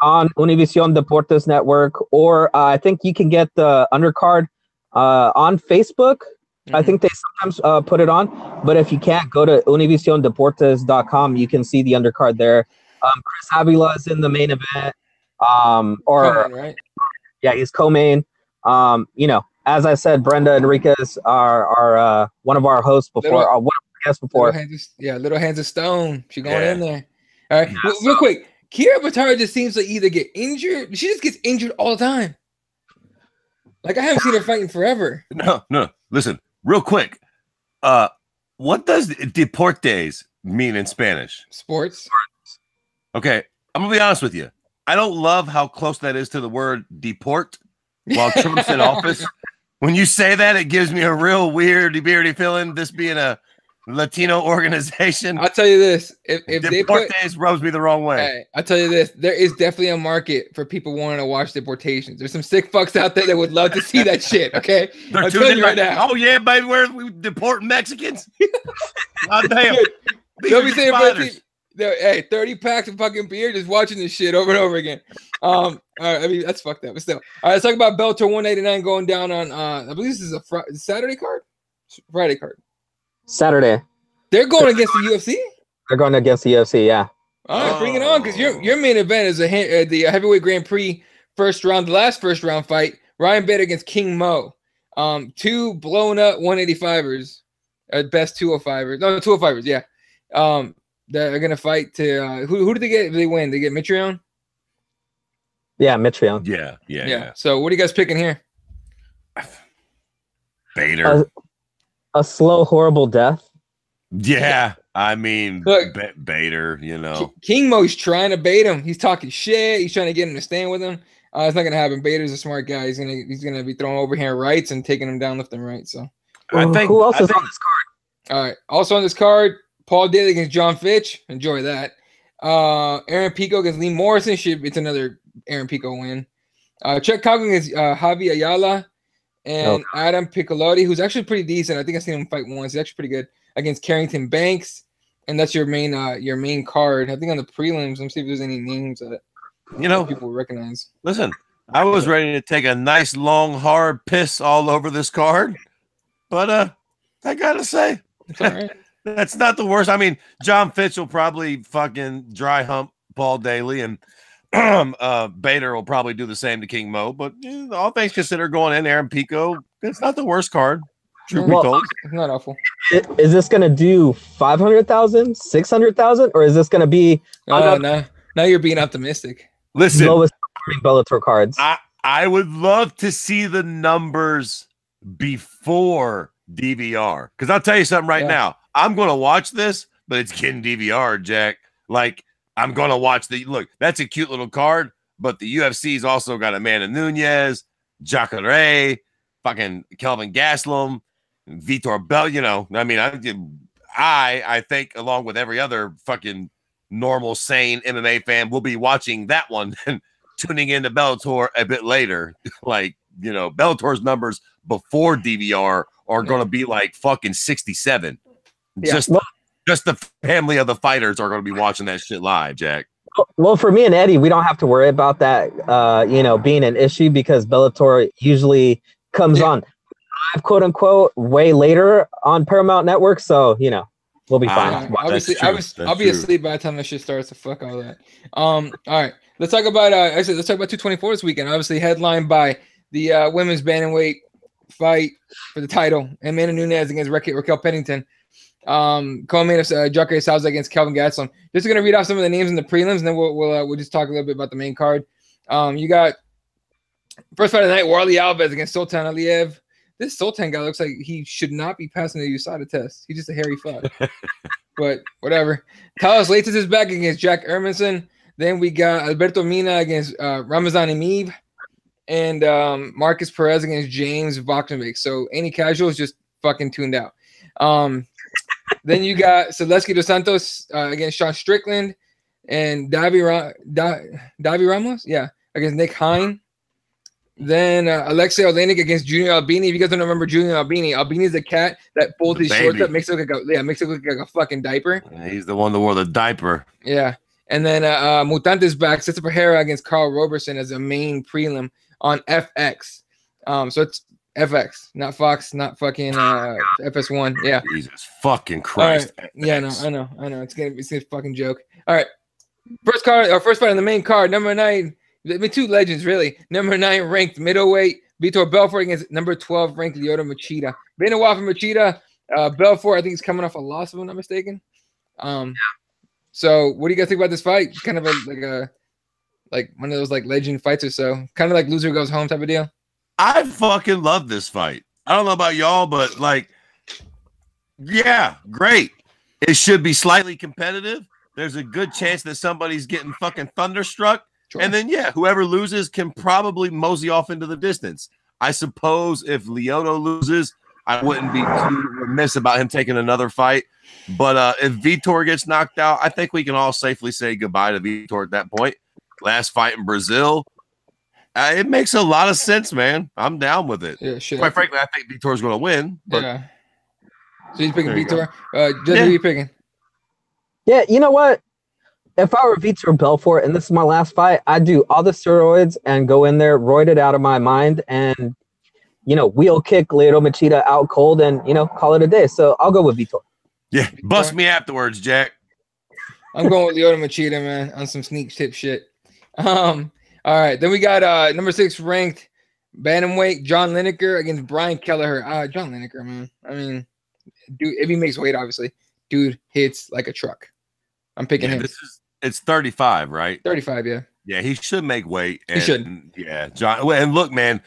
On Univision Deportes Network, or I think you can get the undercard on Facebook. I think they sometimes put it on, but if you can't, go to univisiondeportes.com. You can see the undercard there. Chris Avila is in the main event. Right? Yeah, he's co-main. as I said, Brenda Enriquez are one of our hosts before. One of our guests before. Little hands of stone. She going in there. All right, real quick. Kiera Batara just seems to either get injured. She just gets injured all the time. Like I haven't seen her fighting forever. No. Listen, real quick. What does deportes mean in Spanish? Sports. Okay, I'm gonna be honest with you. I don't love how close that is to the word deport while Trump's in office. When you say that, it gives me a real weird feeling. This being a Latino organization, I'll tell you this: if deportes rubs me the wrong way. Hey, I'll tell you this: there is definitely a market for people wanting to watch deportations. There's some sick fucks out there that would love to see that shit. Okay, I'm telling you right now. Oh yeah, baby, we deporting Mexicans? God damn! They'll be saying, hey, 30 packs of fucking beer, just watching this shit over and over again. All right, I mean that's fucked up, but still. All right, let's talk about Bellator 189 going down on. I believe this is a Saturday card, Friday card. Saturday. They're going against the UFC? They're going against the UFC, yeah. All right, bring it on, because your main event is the heavyweight Grand Prix the last first round fight. Ryan Bader against King Mo. Two blown up 185ers, at best 205ers. No, 205ers, yeah. They're going to fight to who did they get if they win? They get Mitrione? Yeah, Mitrione. Yeah. So what are you guys picking here? Bader. A slow, horrible death. Yeah, I mean, look, Bader, King Mo's trying to bait him. He's talking shit. He's trying to get him to stand with him. It's not going to happen. Bader's a smart guy. He's gonna be throwing overhand rights and taking him down left and right. So, who else is on this card? All right. Also on this card, Paul Daly against John Fitch. Enjoy that. Aaron Pico against Lee Morrison. It's another Aaron Pico win. Chet Cowgan against Javi Ayala. And Adam Piccolotti, who's actually pretty decent. I think I've seen him fight once. He's actually pretty good against Carrington Banks. And that's your main card. I think on the prelims, let me see if there's any names that people recognize. Listen, I was ready to take a nice long hard piss all over this card, but I gotta say, it's all right. That's not the worst. I mean, John Fitch will probably fucking dry hump Paul Daly, and Bader will probably do the same to King Mo, but all things considered, going in Aaron Pico, it's not the worst card. Truth be told, it's not awful. Is this going to do 500,000, 600,000, or is this going to be? No. Now you're being optimistic. Listen, lowest Bellator cards. I would love to see the numbers before DVR, because I'll tell you something right now. I'm going to watch this, but it's getting DVR, Jack. Like, I'm going to watch look, that's a cute little card, but the UFC's also got Amanda Nunes, Jacare, fucking Kelvin Gastelum, Vitor Bell, I mean, I think along with every other fucking normal, sane MMA fan will be watching that one and tuning into Bellator a bit later. Like, Bellator's numbers before DVR are going to be like fucking 67. Yeah. Just the family of the fighters are going to be watching that shit live, Jack. Well, for me and Eddie, we don't have to worry about that, being an issue, because Bellator usually comes on live, quote unquote, way later on Paramount Network. So, we'll be fine. Obviously, I'll be asleep by the time that shit starts. To fuck all that. All right, let's talk about. Let's talk about 224 this weekend. Obviously, headlined by the women's bantamweight fight for the title, Amanda Nunes against Raquel Pennington. Co-main of Jacare Souza against Kelvin Gastelum. Just gonna read off some of the names in the prelims, and then we'll just talk a little bit about the main card. You got first fight of the night, Warley Alves against Sultan Aliyev. This Sultan guy looks like he should not be passing the USADA test. He's just a hairy fuck. But whatever. Carlos Leites is back against Jack Hermanson. Then we got Alberto Mina against Ramazan Emeev, and Marcus Perez against James Voxnovic. So any casuals just fucking tuned out. Then you got Selesky Dos Santos against Sean Strickland, and Davi Ramos, against Nick Hine. Then Alexei Olenek against Junior Albini. If you guys don't remember Junior Albini, Albini's the cat that pulls his shorts up, makes it look like a fucking diaper. He's the one that wore the diaper. Yeah. And then Mutante's back, Cesar Pereira against Carl Roberson as a main prelim on FX. So it's FX, not Fox, not fucking FS1. Yeah. Jesus fucking Christ. Right. Yeah, I know. It's gonna be a fucking joke. All right. First fight on the main card, number 9. I mean, two legends, really. Number 9 ranked middleweight Vitor Belfort against number 12 ranked Lyoto Machida. Been a while for Machida. Belfort, I think he's coming off a loss, if I'm not mistaken. So what do you guys think about this fight? Kind of like one of those like legend fights or so. Kind of like loser goes home type of deal. I fucking love this fight. I don't know about y'all, but like, yeah, great. It should be slightly competitive. There's a good chance that somebody's getting fucking thunderstruck. Sure. And then, yeah, whoever loses can probably mosey off into the distance. I suppose if Lyoto loses, I wouldn't be too remiss about him taking another fight. But if Vitor gets knocked out, I think we can all safely say goodbye to Vitor at that point. Last fight in Brazil. It makes a lot of sense, man. I'm down with it. Yeah, shit. Quite frankly, I think Vitor's going to win. But yeah. So you're picking Vitor? Who are you picking? Yeah, you know what? If I were Vitor Belfort and this is my last fight, I'd do all the steroids and go in there, roid it out of my mind, and, wheel kick Lyoto Machida out cold and, call it a day. So I'll go with Vitor. Yeah, bust me afterwards, Jack. I'm going with Lyoto Machida, man, on some sneak tip shit. All right, then we got number 6 ranked bantamweight John Lineker against Brian Kelleher. John Lineker, man. I mean, dude, if he makes weight, obviously, dude hits like a truck. I'm picking him. It's 35, right? 35, yeah. Yeah, he should make weight. He should. Yeah, John. And look, man,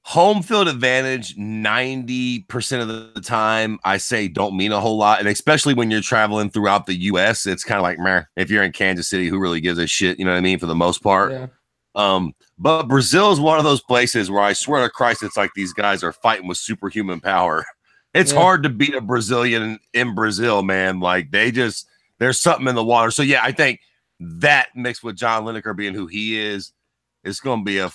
home field advantage 90% of the time, I say, don't mean a whole lot. And especially when you're traveling throughout the U.S., it's kind of like, meh, if you're in Kansas City, who really gives a shit? You know what I mean? For the most part. Yeah. But Brazil is one of those places where I swear to Christ, it's like these guys are fighting with superhuman power. It's hard to beat a Brazilian in Brazil, man. Like there's something in the water. So yeah, I think that mixed with John Lineker being who he is, it's going to be a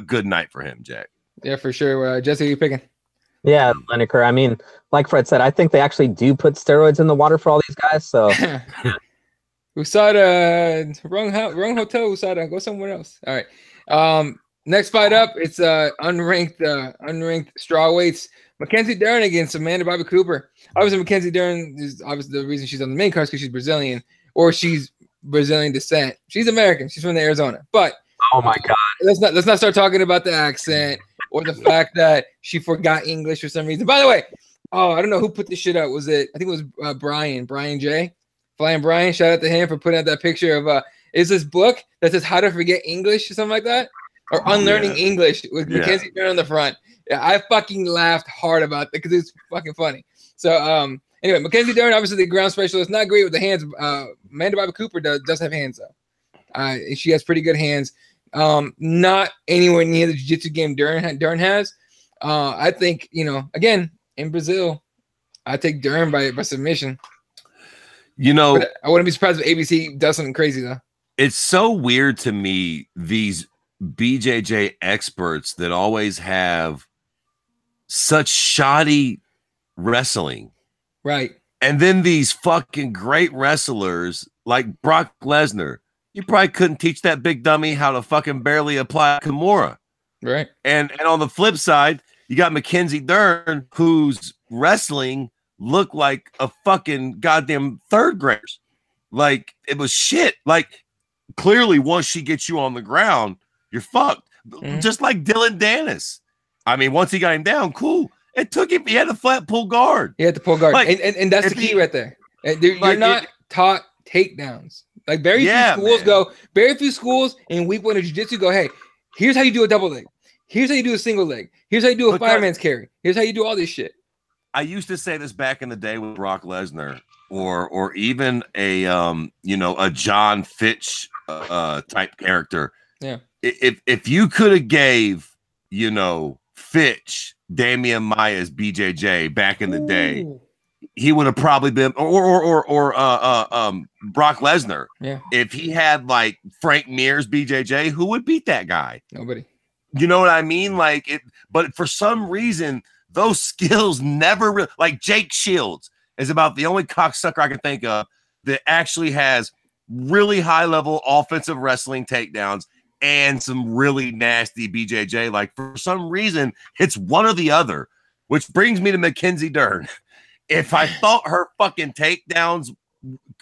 good night for him, Jack. Yeah, for sure. Jesse, who you picking? Yeah, Lineker. I mean, like Fred said, I think they actually do put steroids in the water for all these guys. So USADA, wrong hotel, USADA. Go somewhere else. All right. Next fight up, it's unranked strawweights. Mackenzie Dern against Amanda Bobby Cooper. Obviously, Mackenzie Dern is obviously the reason she's on the main card because she's Brazilian or she's Brazilian descent. She's American. She's from Arizona. But oh my god, let's not start talking about the accent or the fact that she forgot English for some reason. By the way, I don't know who put this shit up. I think it was Brian J. Flying Brian. Shout out to him for putting out that picture of is this book that says How to Forget English or something like that, or Unlearning English with Mackenzie Dern on the front. Yeah, I fucking laughed hard about that because it's fucking funny. So, anyway, Mackenzie Dern, obviously the ground specialist, not great with the hands. Amanda Bobby Cooper does have hands though. She has pretty good hands. Not anywhere near the jiu-jitsu game Dern has. I think again in Brazil, I take Dern by submission. But I wouldn't be surprised if ABC does something crazy though. It's so weird to me, these BJJ experts that always have such shoddy wrestling, right? And then these fucking great wrestlers like Brock Lesnar, you probably couldn't teach that big dummy how to fucking barely apply Kimura, right? And on the flip side, you got Mackenzie Dern, whose wrestling looked like a fucking goddamn third graders. Like it was shit. Like clearly, once she gets you on the ground, you're fucked. Mm-hmm. Just like Dylan Dennis. I mean, once he got him down, cool. It took him. He had a flat pull guard. He had to pull guard, like, and that's the key right there. You're not taught takedowns. Like very few schools in week 1 of jiu-jitsu go, hey, here's how you do a double leg. Here's how you do a single leg. Here's how you do a fireman's carry. Here's how you do all this shit. I used to say this back in the day with Brock Lesnar, or even a John Fitch type character. Yeah. If you could have gave Fitch Damian Maya's BJJ back in the day, he would have probably been or Brock Lesnar. Yeah. If he had like Frank Mir's BJJ, who would beat that guy? Nobody. You know what I mean? Like it, but for some reason, those skills never like Jake Shields is about the only cocksucker I can think of that actually has really high level offensive wrestling takedowns and some really nasty BJJ. Like for some reason, it's one or the other, which brings me to Mackenzie Dern. If I thought her fucking takedowns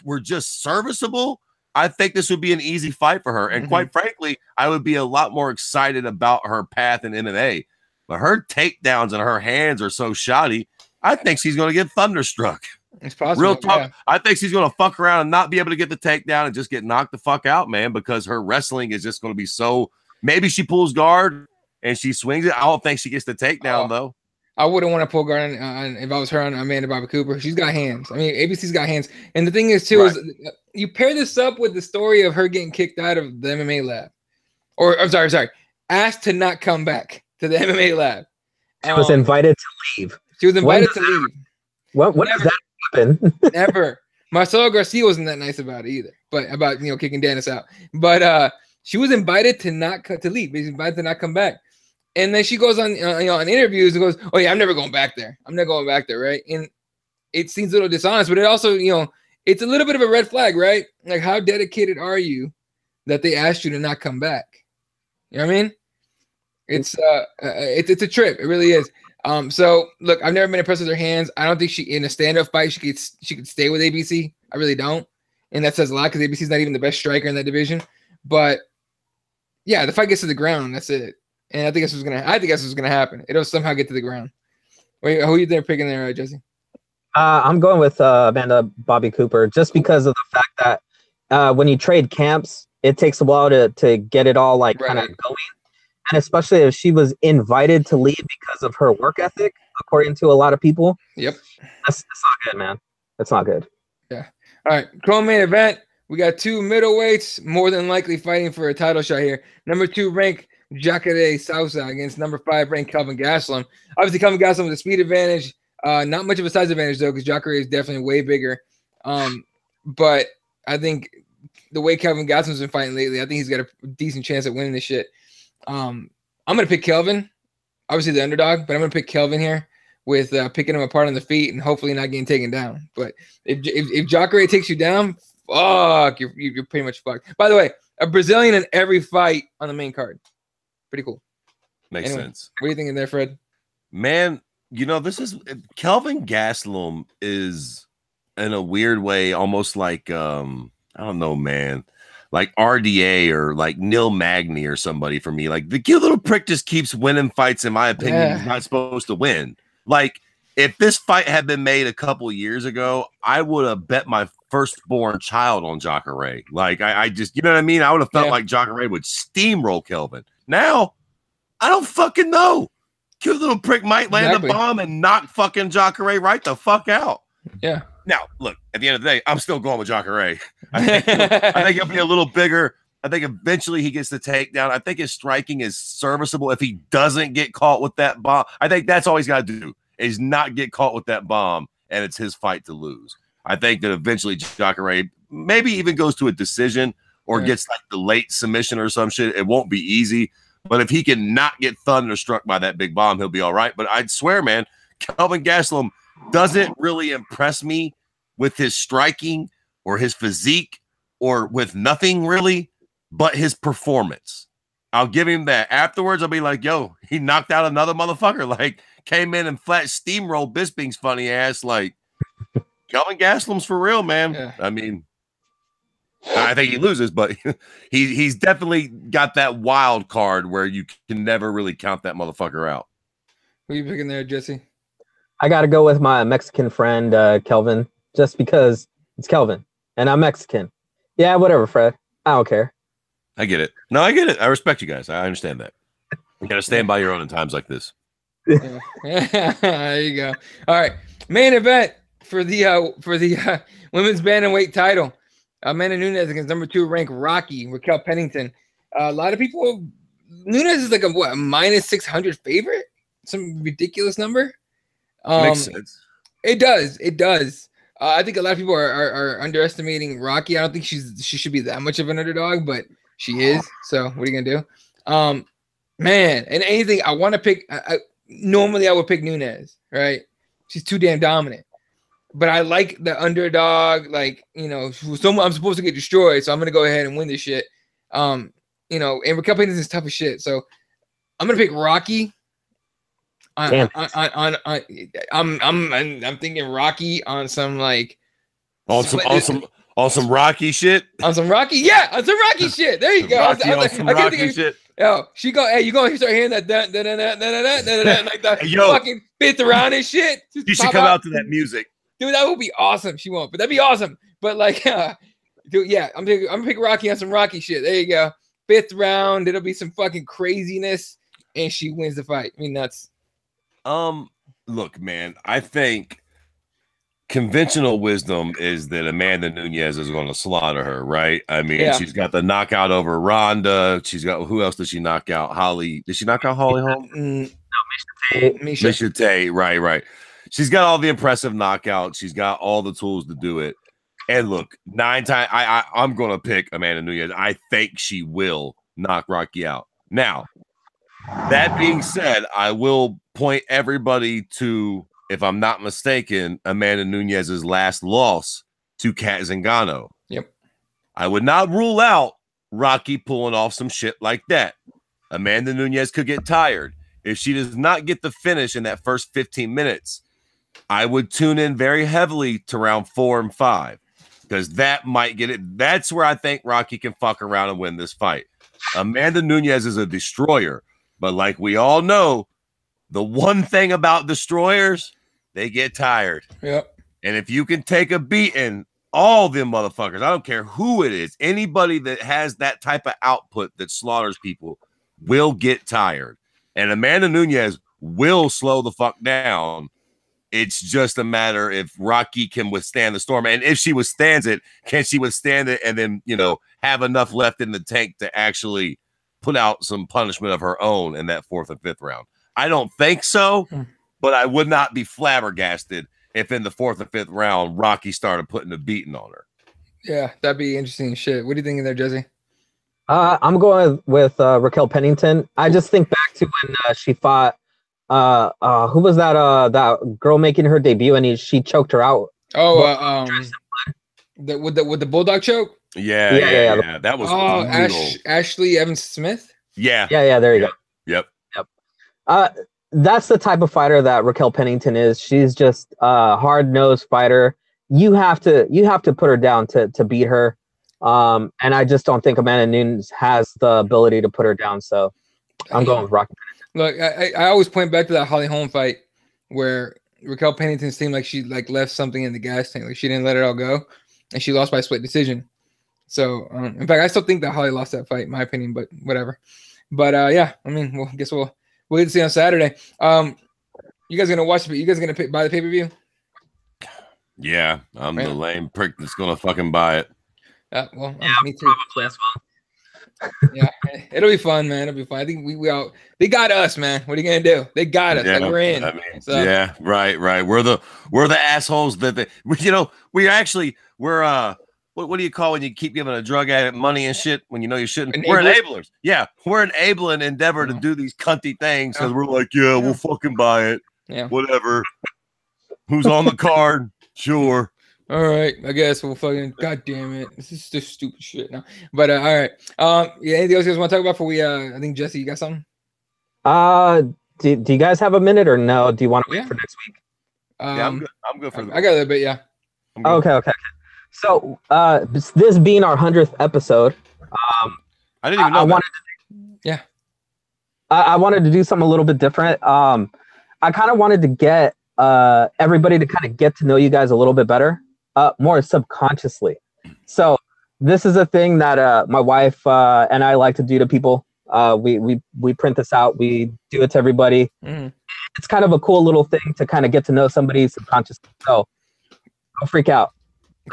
were just serviceable, I think this would be an easy fight for her. And quite frankly, I would be a lot more excited about her path in MMA. But her takedowns and her hands are so shoddy. I think she's going to get thunderstruck. It's possible. Real talk. Yeah. I think she's going to fuck around and not be able to get the takedown and just get knocked the fuck out, man, because her wrestling is just going to be so. Maybe she pulls guard and she swings it. I don't think she gets the takedown, though. I wouldn't want to pull guard on if I was her on Amanda Bobby Cooper. She's got hands. I mean, ABC's got hands. And the thing is, too, is you pair this up with the story of her getting kicked out of the MMA lab. Or, I'm sorry, asked to not come back to the MMA lab. She was invited to leave. She was invited to leave. When does that happen? Never. Marcelo Garcia wasn't that nice about it either. But about kicking Dennis out. But she was invited to leave. She was invited to not come back. And then she goes on on interviews and goes, "Oh yeah, I'm never going back there. I'm not going back there, right?" And it seems a little dishonest, but it also it's a little bit of a red flag, right? Like, how dedicated are you that they asked you to not come back? You know what I mean? It's a trip. It really is. So look, I've never been impressed with her hands. I don't think she in a stand-up fight she could stay with ABC. I really don't, and that says a lot because ABC's not even the best striker in that division. But yeah, the fight gets to the ground. That's it. And I think that's what's gonna happen. It'll somehow get to the ground. Wait, who are you there picking there, Jesse? I'm going with Amanda Bobby Cooper just because of the fact that when you trade camps, it takes a while to get it all kind of going. And especially if she was invited to leave because of her work ethic, according to a lot of people. Yep. That's not good, man. That's not good. Yeah. All right. Co-main event. We got two middleweights more than likely fighting for a title shot here. Number 2 ranked Jacare Sousa against number 5 ranked Kelvin Gastelum. Obviously, Kelvin Gastelum with a speed advantage. Not much of a size advantage, though, because Jacare is definitely way bigger. But I think the way Kelvin Gastelum's been fighting lately, I think he's got a decent chance at winning this shit. I'm going to pick Kelvin, obviously the underdog, but I'm going to pick Kelvin here with picking him apart on the feet and hopefully not getting taken down. But if Jacare takes you down, fuck, you're pretty much fucked. By the way, a Brazilian in every fight on the main card. Pretty cool. Makes sense. What are you thinking there, Fred? Man, this is Kelvin Gastelum is in a weird way almost like I don't know, man, like RDA or like Neil Magny or somebody for me. Like the cute little prick just keeps winning fights. In my opinion, he's not supposed to win. Like if this fight had been made a couple years ago, I would have bet my firstborn child on Jacare. Like I just, you know what I mean? I would have felt like Jacare would steamroll Kelvin. Now, I don't fucking know. Cute little prick might land a bomb and knock fucking Jacare right the fuck out. Yeah. Now, look, at the end of the day, I'm still going with Jacare. I think he'll be a little bigger. I think eventually he gets the takedown. I think his striking is serviceable if he doesn't get caught with that bomb. I think that's all he's got to do is not get caught with that bomb, and it's his fight to lose. I think that eventually Jacare maybe even goes to a decision or gets like the late submission or some shit. It won't be easy. But if he can not get thunderstruck by that big bomb, he'll be all right. But I'd swear, man, Kelvin Gastelum doesn't really impress me with his striking or his physique or with nothing really but his performance. I'll give him that. Afterwards, I'll be like, yo, he knocked out another motherfucker. Like, came in and flat steamrolled Bisping's funny ass. Like, Kelvin Gastelum's for real, man. Yeah. I mean, I think he loses, but he's definitely got that wild card where you can never really count that motherfucker out. Who are you picking there, Jesse? I got to go with my Mexican friend, Kelvin, just because it's Kelvin and I'm Mexican. Yeah, whatever, Fred. I don't care. I get it. No, I get it. I respect you guys. I understand that. You got to stand by your own in times like this. There you go. All right. Main event for the women's bantamweight title. Amanda Nunes against number 2 ranked Rocky, Raquel Pennington. A lot of people, Nunes is like a minus 600 favorite, some ridiculous number. Makes sense. It does. I think a lot of people are underestimating Rocky. I don't think she should be that much of an underdog, but she is. So what are you gonna do? Man, and anything I want to pick. Normally I would pick Nunes, right? She's too damn dominant. But I like the underdog, like, I'm supposed to get destroyed, so I'm gonna go ahead and win this shit. And Raquel Pennington is tough as shit, so I'm gonna pick Rocky. I'm thinking Rocky on some like on On some Rocky shit. On some Rocky, yeah, on some Rocky shit. There you go. Rocky on some Rocky shit. Yo, she go. Hey, you gonna start hearing that like the fucking fifth round and shit. You should come out to that music, dude. That would be awesome. She won't, but that'd be awesome. But like, dude, yeah, I'm gonna pick Rocky on some Rocky shit. There you go. Fifth round, it'll be some fucking craziness, and she wins the fight. I mean, nuts. Look, man, I think conventional wisdom is that Amanda Nunes is going to slaughter her, right? I mean, she's got the knockout over Ronda. She's got, who else did she knock out? Holly. Did she knock out Holly Holm? No, Miesha Tate. Right. She's got all the impressive knockouts. She's got all the tools to do it. And look, 9 times, I'm going to pick Amanda Nunes. I think she will knock Rocky out. Now, that being said, I will point everybody to, if I'm not mistaken, Amanda Nunes' last loss to Kat Zingano. Yep. I would not rule out Rocky pulling off some shit like that. Amanda Nunes could get tired. If she does not get the finish in that first 15 minutes, I would tune in very heavily to round 4 and 5, because that might get it. That's where I think Rocky can fuck around and win this fight. Amanda Nunes is a destroyer, but like we all know, the one thing about destroyers, they get tired. Yep. And if you can take a beating, all them motherfuckers, I don't care who it is, anybody that has that type of output that slaughters people will get tired. And Amanda Nunes will slow the fuck down. It's just a matter if Rocky can withstand the storm. And if she withstands it, can she withstand it and then, have enough left in the tank to actually put out some punishment of her own in that 4th and 5th round? I don't think so, but I would not be flabbergasted if in the 4th or 5th round, Rocky started putting a beating on her. Yeah, that'd be interesting shit. What do you think of there, Jesse? I'm going with Raquel Pennington. I just think back to when she fought, who was that girl making her debut and she choked her out. Oh, with the bulldog choke? Yeah. That was Ashley Evans Smith? Yeah. There you go. Yep. That's the type of fighter that Raquel Pennington is. She's just a hard-nosed fighter. You have to put her down to beat her. And I just don't think Amanda Nunes has the ability to put her down. So I'm going with Rocky Pennington. Look, I always point back to that Holly Holm fight where Raquel Pennington seemed like she left something in the gas tank. Like she didn't let it all go, and she lost by split decision. So in fact, I still think that Holly lost that fight, in my opinion, but whatever. But yeah, I mean, well, I guess we'll get to see on Saturday. You guys gonna watch it? You guys gonna buy the pay-per-view? Yeah, I'm the lame prick that's gonna fucking buy it. Me too. Yeah, it'll be fun, man. It'll be fun. I think we all, they got us, man. What are you gonna do? They got us. Like we're in. I mean, yeah, right. We're the assholes that what do you call when you keep giving a drug addict money and shit when you know you shouldn't? Enablers? We're enablers. Yeah, we're enabling Endeavor to do these cunty things because we're like, we'll fucking buy it. Yeah, whatever. Who's on the card? Sure. All right, I guess we'll fucking. God damn it, this is just stupid shit now. But all right, anything else you guys want to talk about before we? I think Jesse, you got something? Do you guys have a minute or no? Do you want to wait for next week? I'm good. I'm good for. I got a little bit. Yeah. Okay. So, this being our 100th episode, I didn't even know. I wanted to do something a little bit different. I kind of wanted to get everybody to kind of get to know you guys a little bit better. More subconsciously. So this is a thing that my wife and I like to do to people. We print this out. We do it to everybody. It's kind of a cool little thing to kind of get to know somebody subconsciously. So don't freak out.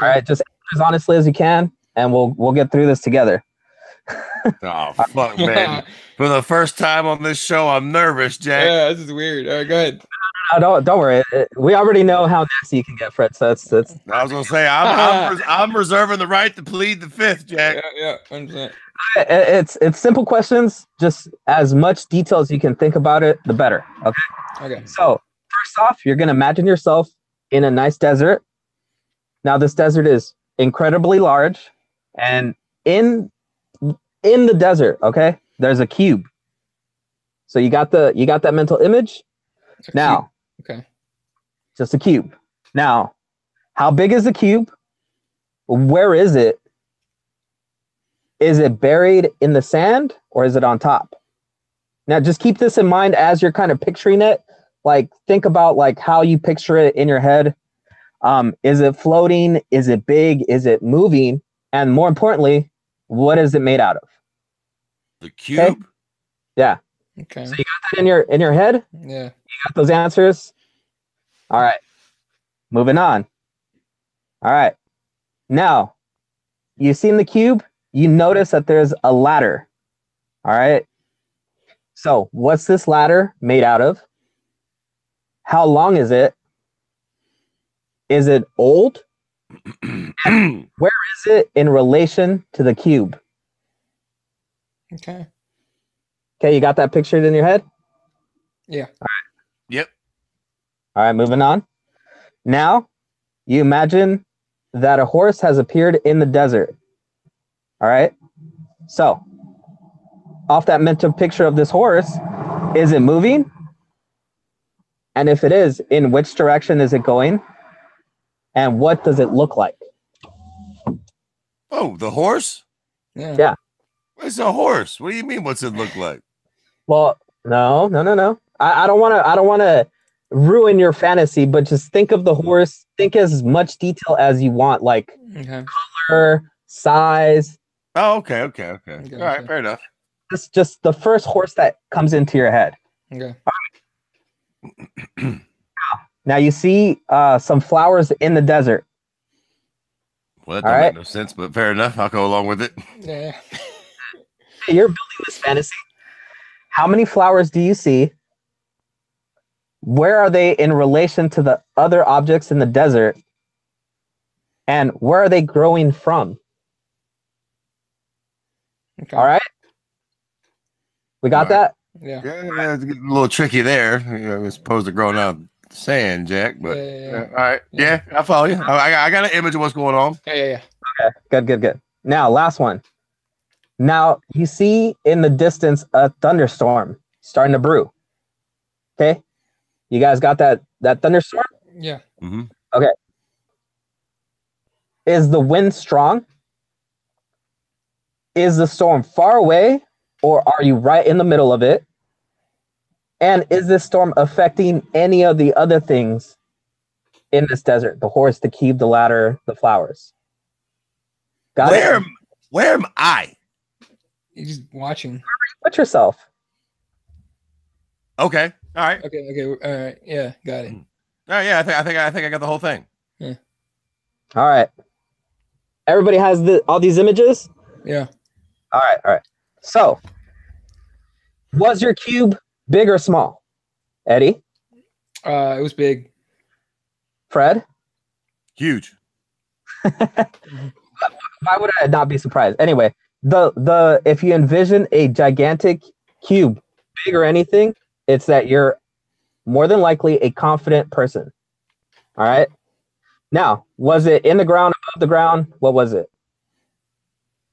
All right, just as honestly as you can, and we'll get through this together. Oh fuck, man! For the first time on this show, I'm nervous, Jack. Yeah, this is weird. All right, go ahead. No, don't worry. We already know how nasty you can get, Fred. So it's. I was gonna say I'm reserving the right to plead the fifth, Jack. Yeah, 100%. It's simple questions. Just as much detail as you can think about it, the better. Okay. So first off, you're gonna imagine yourself in a nice desert. Now this desert is incredibly large, and in the desert, okay, there's a cube. So you got that mental image. Now, okay, just a cube. Now, how big is the cube? Where is it? Is it buried in the sand or is it on top? Now, just keep this in mind as you're kind of picturing it. Like, think about like how you picture it in your head. Is it floating? Is it big? Is it moving? And more importantly, what is it made out of? The cube? Okay? Yeah. Okay. So you got that in your head? Yeah. You got those answers? All right. Moving on. All right. Now, you've seen the cube. You notice that there's a ladder. All right. So what's this ladder made out of? How long is it? Is it old? And where is it in relation to the cube? Okay. Okay, you got that pictured in your head? Yeah. All right. Yep. All right, moving on. Now, you imagine that a horse has appeared in the desert. All right. So, off that mental picture of this horse, is it moving? And if it is, in which direction is it going? And what does it look like? Oh, the horse? Yeah. Yeah. It's a horse. What do you mean? What's it look like? Well, no. I don't want to ruin your fantasy, but just think of the horse. Think as much detail as you want, like Okay. color, size. Oh, okay. All right, fair enough. It's just the first horse that comes into your head. Okay. Now you see some flowers in the desert. Well, that doesn't make no sense, but fair enough. I'll go along with it. Yeah. Hey, you're building this fantasy. How many flowers do you see? Where are they in relation to the other objects in the desert? And where are they growing from? Okay. All right. We got that? Yeah. Yeah, it's getting a little tricky there, as opposed to growing out of sand, Jack. But Yeah. all right, yeah, I follow you. I got an image of what's going on. Yeah. Okay. Good. Now, last one. Now you see in the distance a thunderstorm starting to brew. Okay. You guys got that thunderstorm? Yeah. Mm-hmm. Okay. Is the wind strong? Is the storm far away, or are you right in the middle of it? And is this storm affecting any of the other things in this desert? The horse, the cube, the ladder, the flowers. Got it? Where am I? You're just watching. Put yourself. Okay. All right. Okay. All right. Yeah. Got it. All right. Yeah. I think I got the whole thing. Yeah. All right. Everybody has all these images? Yeah. All right. So, was your cube big or small? Eddie? It was big. Fred? Huge. Why would I not be surprised? Anyway, the if you envision a gigantic cube, big or anything, it's that you're more than likely a confident person. All right. Now, was it in the ground, above the ground? What was it?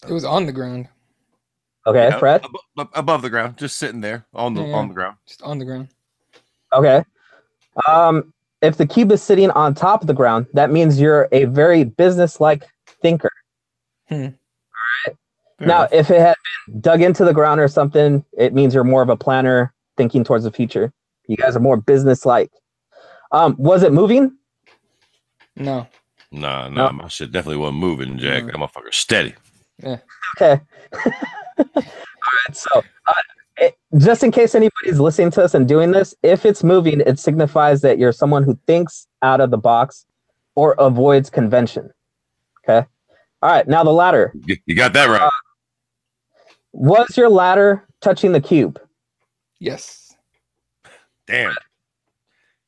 It was on the ground. Okay, Yeah, Fred. Above the ground, just sitting there on the ground. Just on the ground. Okay. If the cube is sitting on top of the ground, that means you're a very business-like thinker. All right. Now, if it had been dug into the ground or something, it means you're more of a planner, thinking towards the future. You guys are more business-like. Was it moving? No. Nah, my shit definitely wasn't moving, Jack. That motherfucker steady. Yeah. Okay. All right. So, just in case anybody's listening to us and doing this, if it's moving, it signifies that you're someone who thinks out of the box or avoids convention. Okay. All right. Now the ladder. You got that right. Was your ladder touching the cube? Yes. Damn.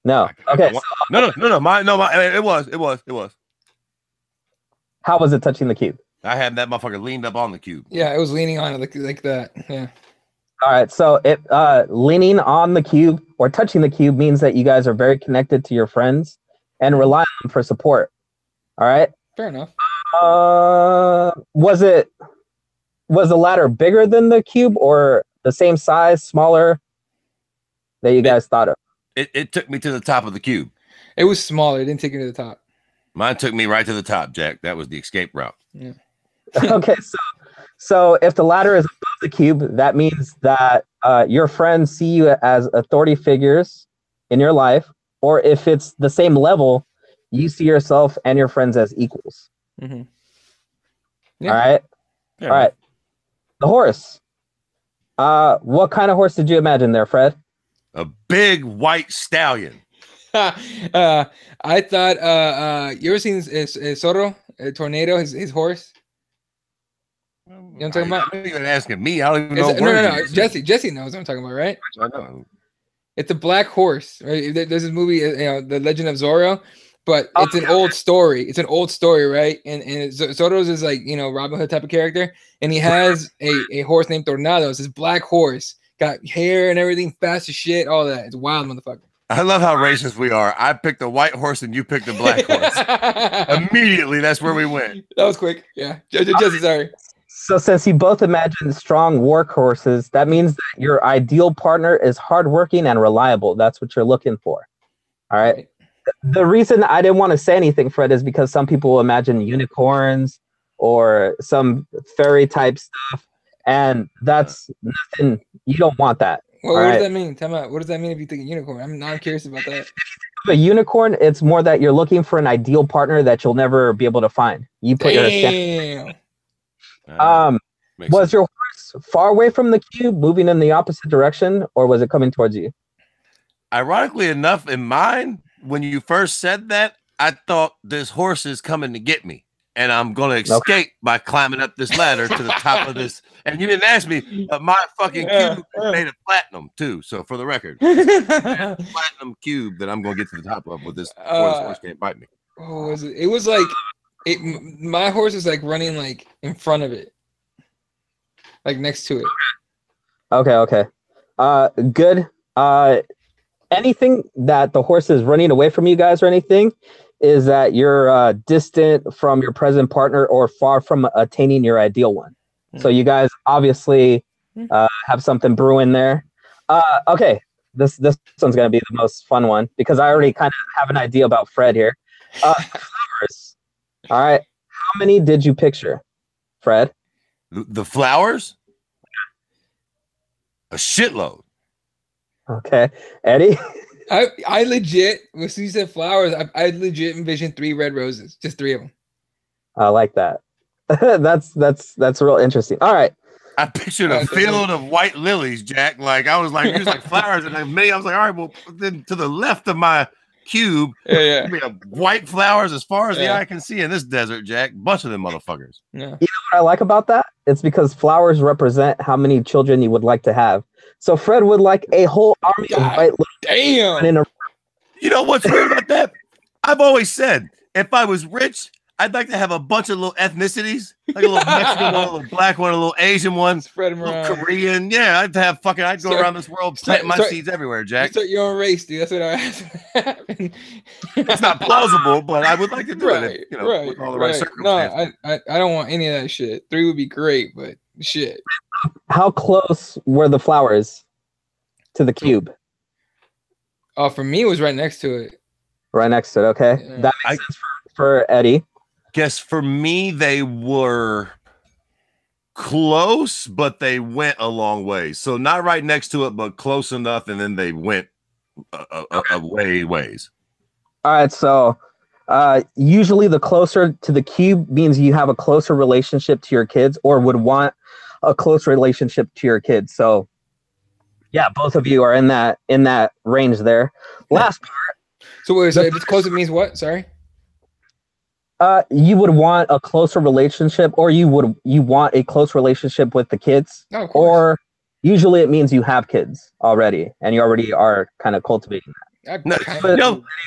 No. Okay. No. It was. How was it touching the cube? I had that motherfucker leaned up on the cube. Yeah, it was leaning on it like that. Yeah. All right. So it leaning on the cube or touching the cube means that you guys are very connected to your friends and rely on them for support. All right. Fair enough. Was the ladder bigger than the cube or the same size, smaller that you guys thought of? It took me to the top of the cube. It was smaller. It didn't take me to the top. Mine took me right to the top, Jack. That was the escape route. Yeah. Okay, so if the ladder is above the cube, that means that your friends see you as authority figures in your life, or if it's the same level, you see yourself and your friends as equals. Yeah. All right. Yeah. All right. The horse. What kind of horse did you imagine there, Fred? A big white stallion. I thought you ever seen Zorro, Tornado, his horse? You know what I'm talking about? You're not even asking me. I don't even know. No. Jesse knows what I'm talking about, right? I know. It's a black horse. Right? There's this movie, The Legend of Zorro, but it's an old story. It's an old story, right? And Zorro's is like, Robin Hood type of character, and he has a horse named Tornado. It's this black horse, got hair and everything, fast as shit, all that. It's a wild motherfucker. I love how racist we are. I picked a white horse and you picked a black horse. Immediately, that's where we went. That was quick. Yeah. Jesse, sorry. So since you both imagine strong work horses, that means that your ideal partner is hardworking and reliable. That's what you're looking for. All right. The reason I didn't want to say anything, Fred, is because some people imagine unicorns or some fairy type stuff, and that's nothing. You don't want that. Well, what does that mean? Tell me, what does that mean if you think a unicorn? I'm not curious about that. A unicorn, it's more that you're looking for an ideal partner that you'll never be able to find. You put your Damn. Was your horse far away from the cube, moving in the opposite direction, or was it coming towards you? Ironically enough, in mine, when you first said that, I thought this horse is coming to get me, and I'm going to escape by climbing up this ladder to the top of this. And you didn't ask me, my fucking cube is made of platinum too. So for the record, platinum cube that I'm going to get to the top of with this horse can't bite me. Oh, was it? It was like my horse is like running like in front of it, like next to it. Okay. Good. Anything that the horse is running away from you guys or anything is that you're distant from your present partner or far from attaining your ideal one. So you guys obviously have something brewing there. Okay, this one's gonna be the most fun one because I already kind of have an idea about Fred here. Flowers. All right, how many did you picture, Fred? The flowers? A shitload. Okay, Eddie. I legit, when you said flowers, I legit envisioned 3 red roses, just 3 of them. I like that. that's real interesting. All right. I pictured a field of white lilies, Jack. Like I was like, there's like flowers, and I was like, all right, well, then to the left of my cube, yeah. White flowers as far as the eye can see in this desert, Jack. Bunch of them motherfuckers. Yeah. You know what I like about that? It's because flowers represent how many children you would like to have. So Fred would like a whole army of white lilies. Damn. You know what's weird about that? I've always said if I was rich, I'd like to have a bunch of little ethnicities, like a little Mexican one, a little black one, a little Asian one, spread them around. Korean. Yeah, I'd go around this world planting my seeds everywhere, Jack. Start your own race, dude. That's what I happen. It's not plausible, but I would like to do it. If, with all the right circumstances. No, I don't want any of that shit. 3 would be great, but shit. How close were the flowers to the cube? Oh, for me, it was right next to it. Right next to it. Okay, that makes sense for Eddie. Guess for me, they were close, but they went a long way. So not right next to it, but close enough, and then they went a ways. All right, so usually the closer to the cube means you have a closer relationship to your kids or would want a close relationship to your kids. So yeah, both of you are in that range there. Last part. So wait, so if it's close, it means what? Sorry. You would want a closer relationship, or you want a close relationship with the kids, or usually it means you have kids already, and you already are kind of cultivating that.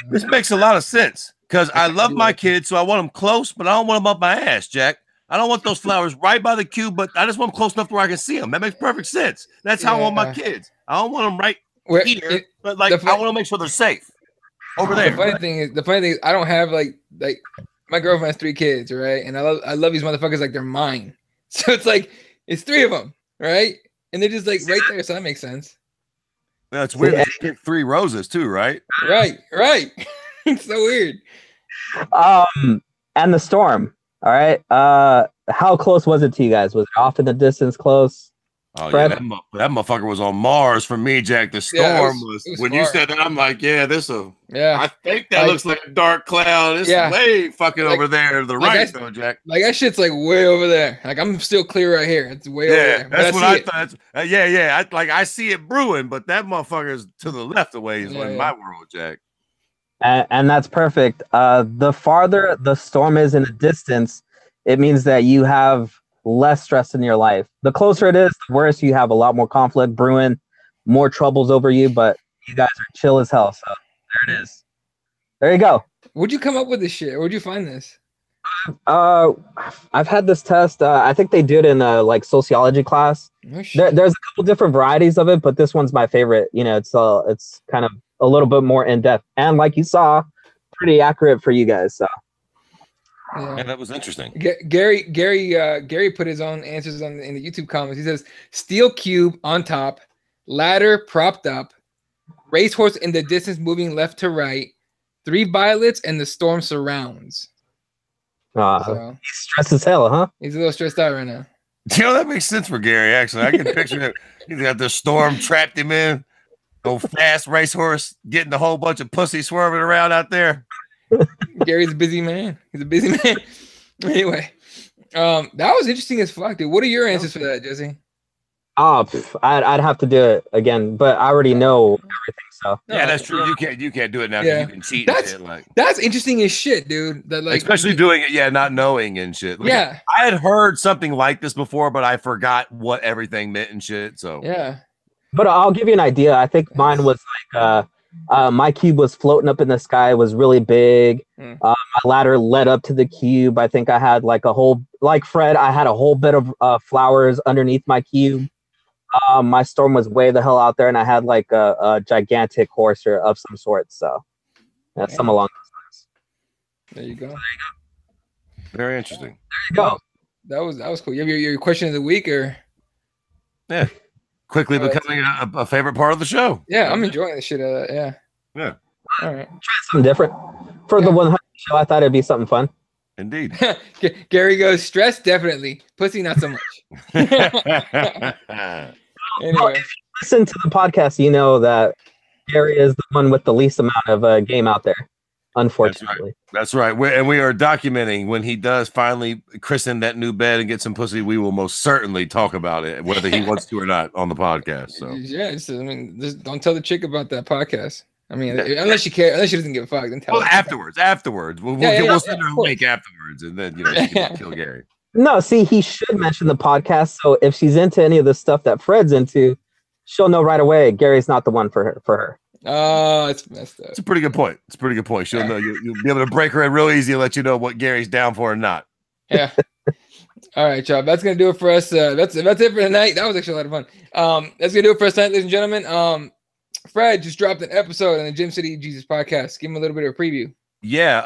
This makes a lot of sense because I love my kids, so I want them close, but I don't want them up my ass, Jack. I don't want those flowers right by the cube, but I just want them close enough to where I can see them. That makes perfect sense. That's how I want my kids. I don't want them right here, but like I want to make sure they're safe over there. The funny thing is, I don't have like. My girlfriend has 3 kids, right? And I love these motherfuckers like they're mine. So it's like it's 3 of them, right? And they're just like right there. So that makes sense. That's weird. That you pick 3 roses too, right? Right. It's so weird. And the storm. All right. How close was it to you guys? Was it off in the distance? Close? Oh Fred? yeah, that motherfucker was on Mars for me, Jack. The storm was when far. you said that. I'm like, yeah, I think that like, looks like a dark cloud. It's way fucking over there to the right, though, Jack. Like that shit's like way over there. Like I'm still clear right here. It's way over there. That's what I thought. I see it brewing, but that motherfucker's to the left away is in my world, Jack. And that's perfect. The farther the storm is in the distance, it means that you have less stress in your life. The closer it is, the worse. You have a lot more conflict brewing, more troubles over you, but you guys are chill as hell. So there it is. There you go. Where'd you come up with this shit? Where'd you find this? I've had this test. I think they do it in a like sociology class. Oh, there's a couple different varieties of it, but this one's my favorite. You know, it's kind of a little bit more in depth, and like you saw, pretty accurate for you guys. So. Yeah, that was interesting. Gary put his own answers in the YouTube comments. He says steel cube on top, ladder propped up, racehorse in the distance moving left to right, 3 violets, and the storm surrounds. He's stressed as hell, huh? He's a little stressed out right now. You know, that makes sense for Gary, actually. I can picture him. He's got the storm trapped him in. Go fast racehorse, getting a whole bunch of pussy swerving around out there. Gary's a busy man. He's a busy man. Anyway, that was interesting as fuck, dude. What are your answers for that, Jesse? I'd have to do it again, but I already know everything. So yeah, that's true. You can't do it now because you can cheat. That's interesting as shit, dude. That like especially doing it, not knowing and shit. Like, I had heard something like this before, but I forgot what everything meant and shit. So but I'll give you an idea. I think mine was like my cube was floating up in the sky. It was really big. My ladder led up to the cube. I think I had like Fred, I had a whole bit of flowers underneath my cube. My storm was way the hell out there, and I had like a gigantic horse of some sort. So that's some along those lines. There you go. Very interesting. There you go. That was cool. You have your question of the week, or quickly becoming a favorite part of the show. Yeah, I'm enjoying the shit out of that. Yeah. All right. Try something different for the 100 show. I thought it'd be something fun. Indeed. Gary goes, stress definitely, pussy not so much. Anyway. Well, if you listen to the podcast, you know that Gary is the one with the least amount of game out there, unfortunately. That's right. We are documenting when he does finally christen that new bed and get some pussy. We will most certainly talk about it, whether he wants to or not, on the podcast. So just don't tell the chick about that podcast. I mean, unless she doesn't give a fuck, then tell her. Afterwards. We'll send her a link afterwards, and then she can kill Gary. No, see, he should mention the podcast. So if she's into any of the stuff that Fred's into, she'll know right away Gary's not the one for her. Oh, it's messed up. It's a pretty good point. She'll know. You'll be able to break her in real easy and let you know what Gary's down for and not. Yeah. All right, y'all. That's gonna do it for us. That's it for tonight. That was actually a lot of fun. That's gonna do it for us tonight, ladies and gentlemen. Fred just dropped an episode on the Gym City Jesus podcast. Give him a little bit of a preview. Yeah.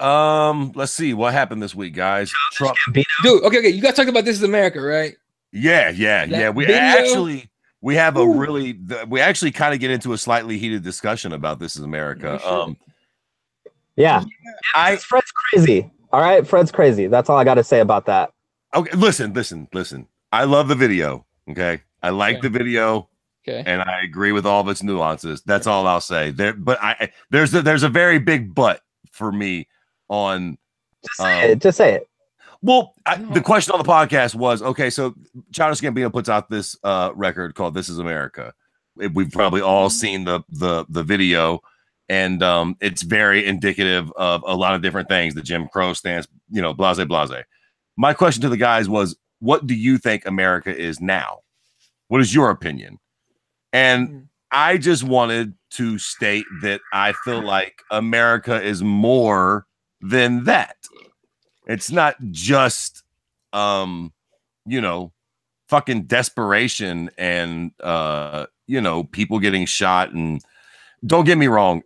Let's see what happened this week, guys. Trump. Dude, okay. You guys talked about This Is America, right? Yeah. We have we actually kind of get into a slightly heated discussion about This Is America. Fred's crazy. All right, Fred's crazy. That's all I got to say about that. Okay, listen. I love the video. Okay, I like the video. Okay, and I agree with all of its nuances. That's all I'll say. There's a very big but for me on. Just say it. Well, the question on the podcast was, okay, so Childish Gambino puts out this record called "This Is America." We've probably all seen the video, and it's very indicative of a lot of different things. The Jim Crow stance, blase blase. My question to the guys was, what do you think America is now? What is your opinion? And I just wanted to state that I feel like America is more than that. It's not just, fucking desperation and, people getting shot. And don't get me wrong.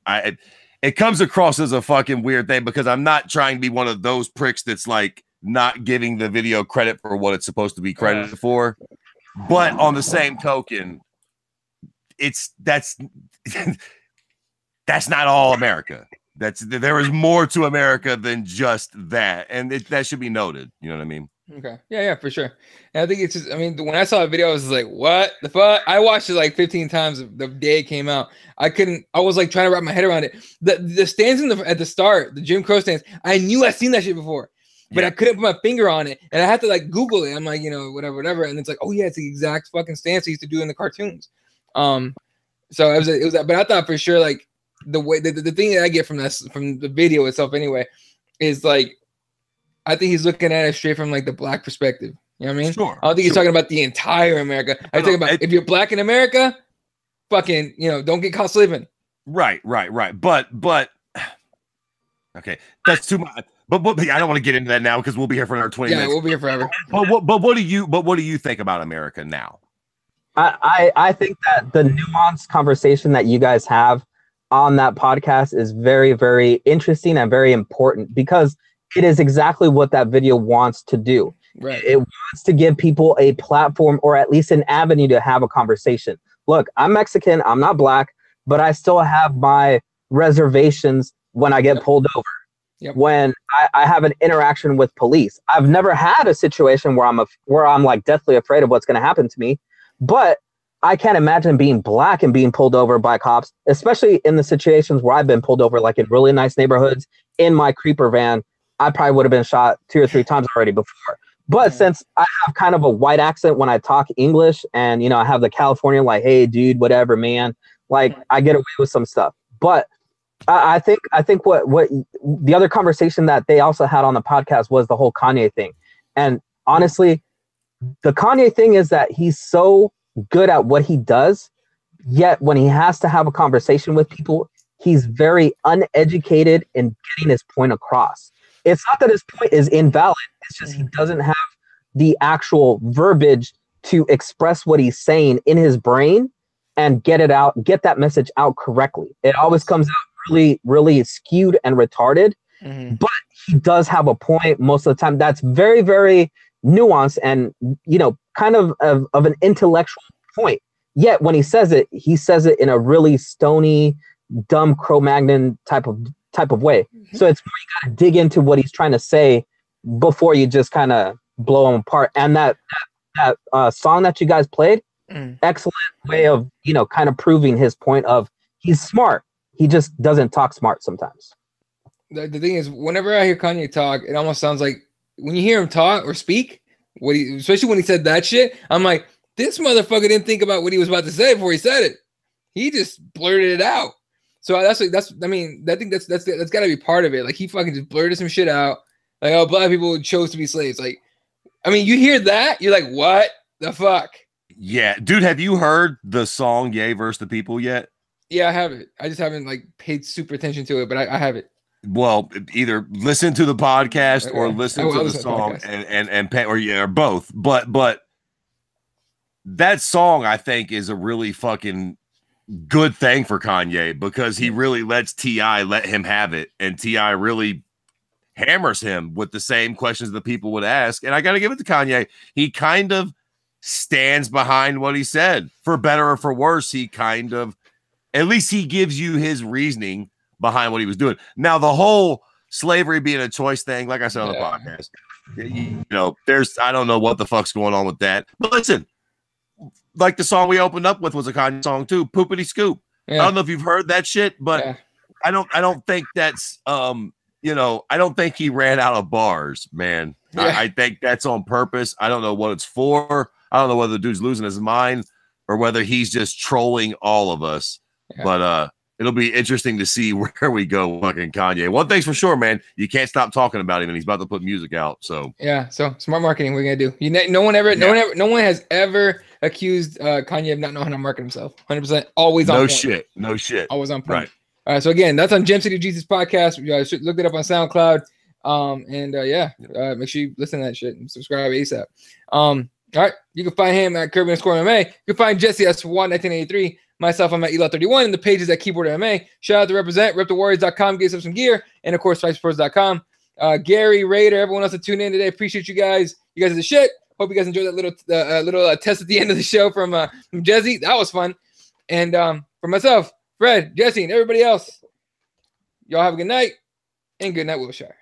It comes across as a fucking weird thing because I'm not trying to be one of those pricks that's like not giving the video credit for what it's supposed to be credited for. But on the same token, that's not all America. There is more to America than just that, and that should be noted. You know what I mean? Okay. Yeah, for sure. And I think it's just, I mean, when I saw the video, I was like, what the fuck? I watched it like 15 times the day it came out. I was like trying to wrap my head around it. The stands at the start, the Jim Crow stands, I knew I'd seen that shit before, but I couldn't put my finger on it. And I had to like Google it. I'm like, whatever. And it's like, oh yeah, it's the exact fucking stance he used to do in the cartoons. So it was that, but I thought for sure, like the way, the thing that I get from the video itself anyway, is like, I think he's looking at it straight from like the black perspective. You know what I mean? Sure. I don't think he's talking about the entire America. I think about if you're black in America, fucking, don't get caught slipping. Right. But okay, that's too much. But I don't want to get into that now because we'll be here for another 20 minutes. Yeah, we'll be here forever. But what do you think about America now? I think that the nuanced conversation that you guys have on that podcast is very, very interesting and very important because it is exactly what that video wants to do. Right. It wants to give people a platform or at least an avenue to have a conversation. Look, I'm Mexican, I'm not black, but I still have my reservations when I get pulled over. Yep. When I have an interaction with police. I've never had a situation where I'm like deathly afraid of what's going to happen to me, but I can't imagine being black and being pulled over by cops, especially in the situations where I've been pulled over, like in really nice neighborhoods in my creeper van. I probably would have been shot 2 or 3 times already before. But since I have kind of a white accent when I talk English and, I have the California, like, hey, dude, whatever, man, like I get away with some stuff. But I think what the other conversation that they also had on the podcast was the whole Kanye thing. And honestly, the Kanye thing is that he's so good at what he does, yet when he has to have a conversation with people, he's very uneducated in getting his point across. It's not that his point is invalid. It's just he doesn't have the actual verbiage to express what he's saying in his brain and get that message out correctly. It always comes out really, really skewed and retarded, but he does have a point most of the time that's very, very nuanced and, kind of an intellectual point. Yet when he says it in a really stony, dumb Cro-Magnon type of way. So it's where you gotta dig into what he's trying to say before you just kind of blow him apart. And that song that you guys played, excellent way of kind of proving his point of he's smart. He just doesn't talk smart sometimes. The thing is, whenever I hear Kanye talk, it almost sounds like when you hear him talk or speak, especially when he said that shit, I'm like, this motherfucker didn't think about what he was about to say before he said it. He just blurted it out. So I think that's got to be part of it. Like he fucking just blurted some shit out. Like, oh, black people chose to be slaves. Like, I mean, you hear that, you're like, what the fuck? Yeah, dude, have you heard the song "Ye vs. the People" yet? Yeah, I have it. I just haven't like paid super attention to it, but I have it. Well, either listen to the podcast or listen to the song or both. But that song, I think, is a really fucking good thing for Kanye because he really lets T.I. let him have it, and T.I. really hammers him with the same questions that people would ask. And I got to give it to Kanye. He kind of stands behind what he said, for better or for worse. He kind of, at least he gives you his reasoning behind what he was doing. Now, the whole slavery being a choice thing, like I said on the podcast, I don't know what the fuck's going on with that. But listen, like the song we opened up with was a Kanye song too, Poopity Scoop. Yeah. I don't know if you've heard that shit, but I don't think that's I don't think he ran out of bars, man. Yeah. I think that's on purpose. I don't know what it's for. I don't know whether the dude's losing his mind or whether he's just trolling all of us. Yeah. But it'll be interesting to see where we go, fucking Kanye. One thing's for sure, man. You can't stop talking about him, and he's about to put music out. So yeah, so smart marketing. We're gonna do. No one has ever accused Kanye of not knowing how to market himself. 100%, always on point. No shit. Always on point. Right. All right. So again, that's on Gem City Jesus podcast. Look it up on SoundCloud. Make sure you listen to that shit and subscribe ASAP. All right. You can find him at Kirby_MMA. You can find Jesse S11983. Myself, I'm at Ela31, and the pages at Keyboard MMA. Shout out to Represent, RepTheWarriors.com, get some gear, and of course, FightSports.com. Gary, Raider, everyone else that tuned in today, appreciate you guys. You guys are the shit. Hope you guys enjoyed that little test at the end of the show from Jesse. That was fun. And for myself, Fred, Jesse, and everybody else, Y'all have a good night and good night, Wilshire.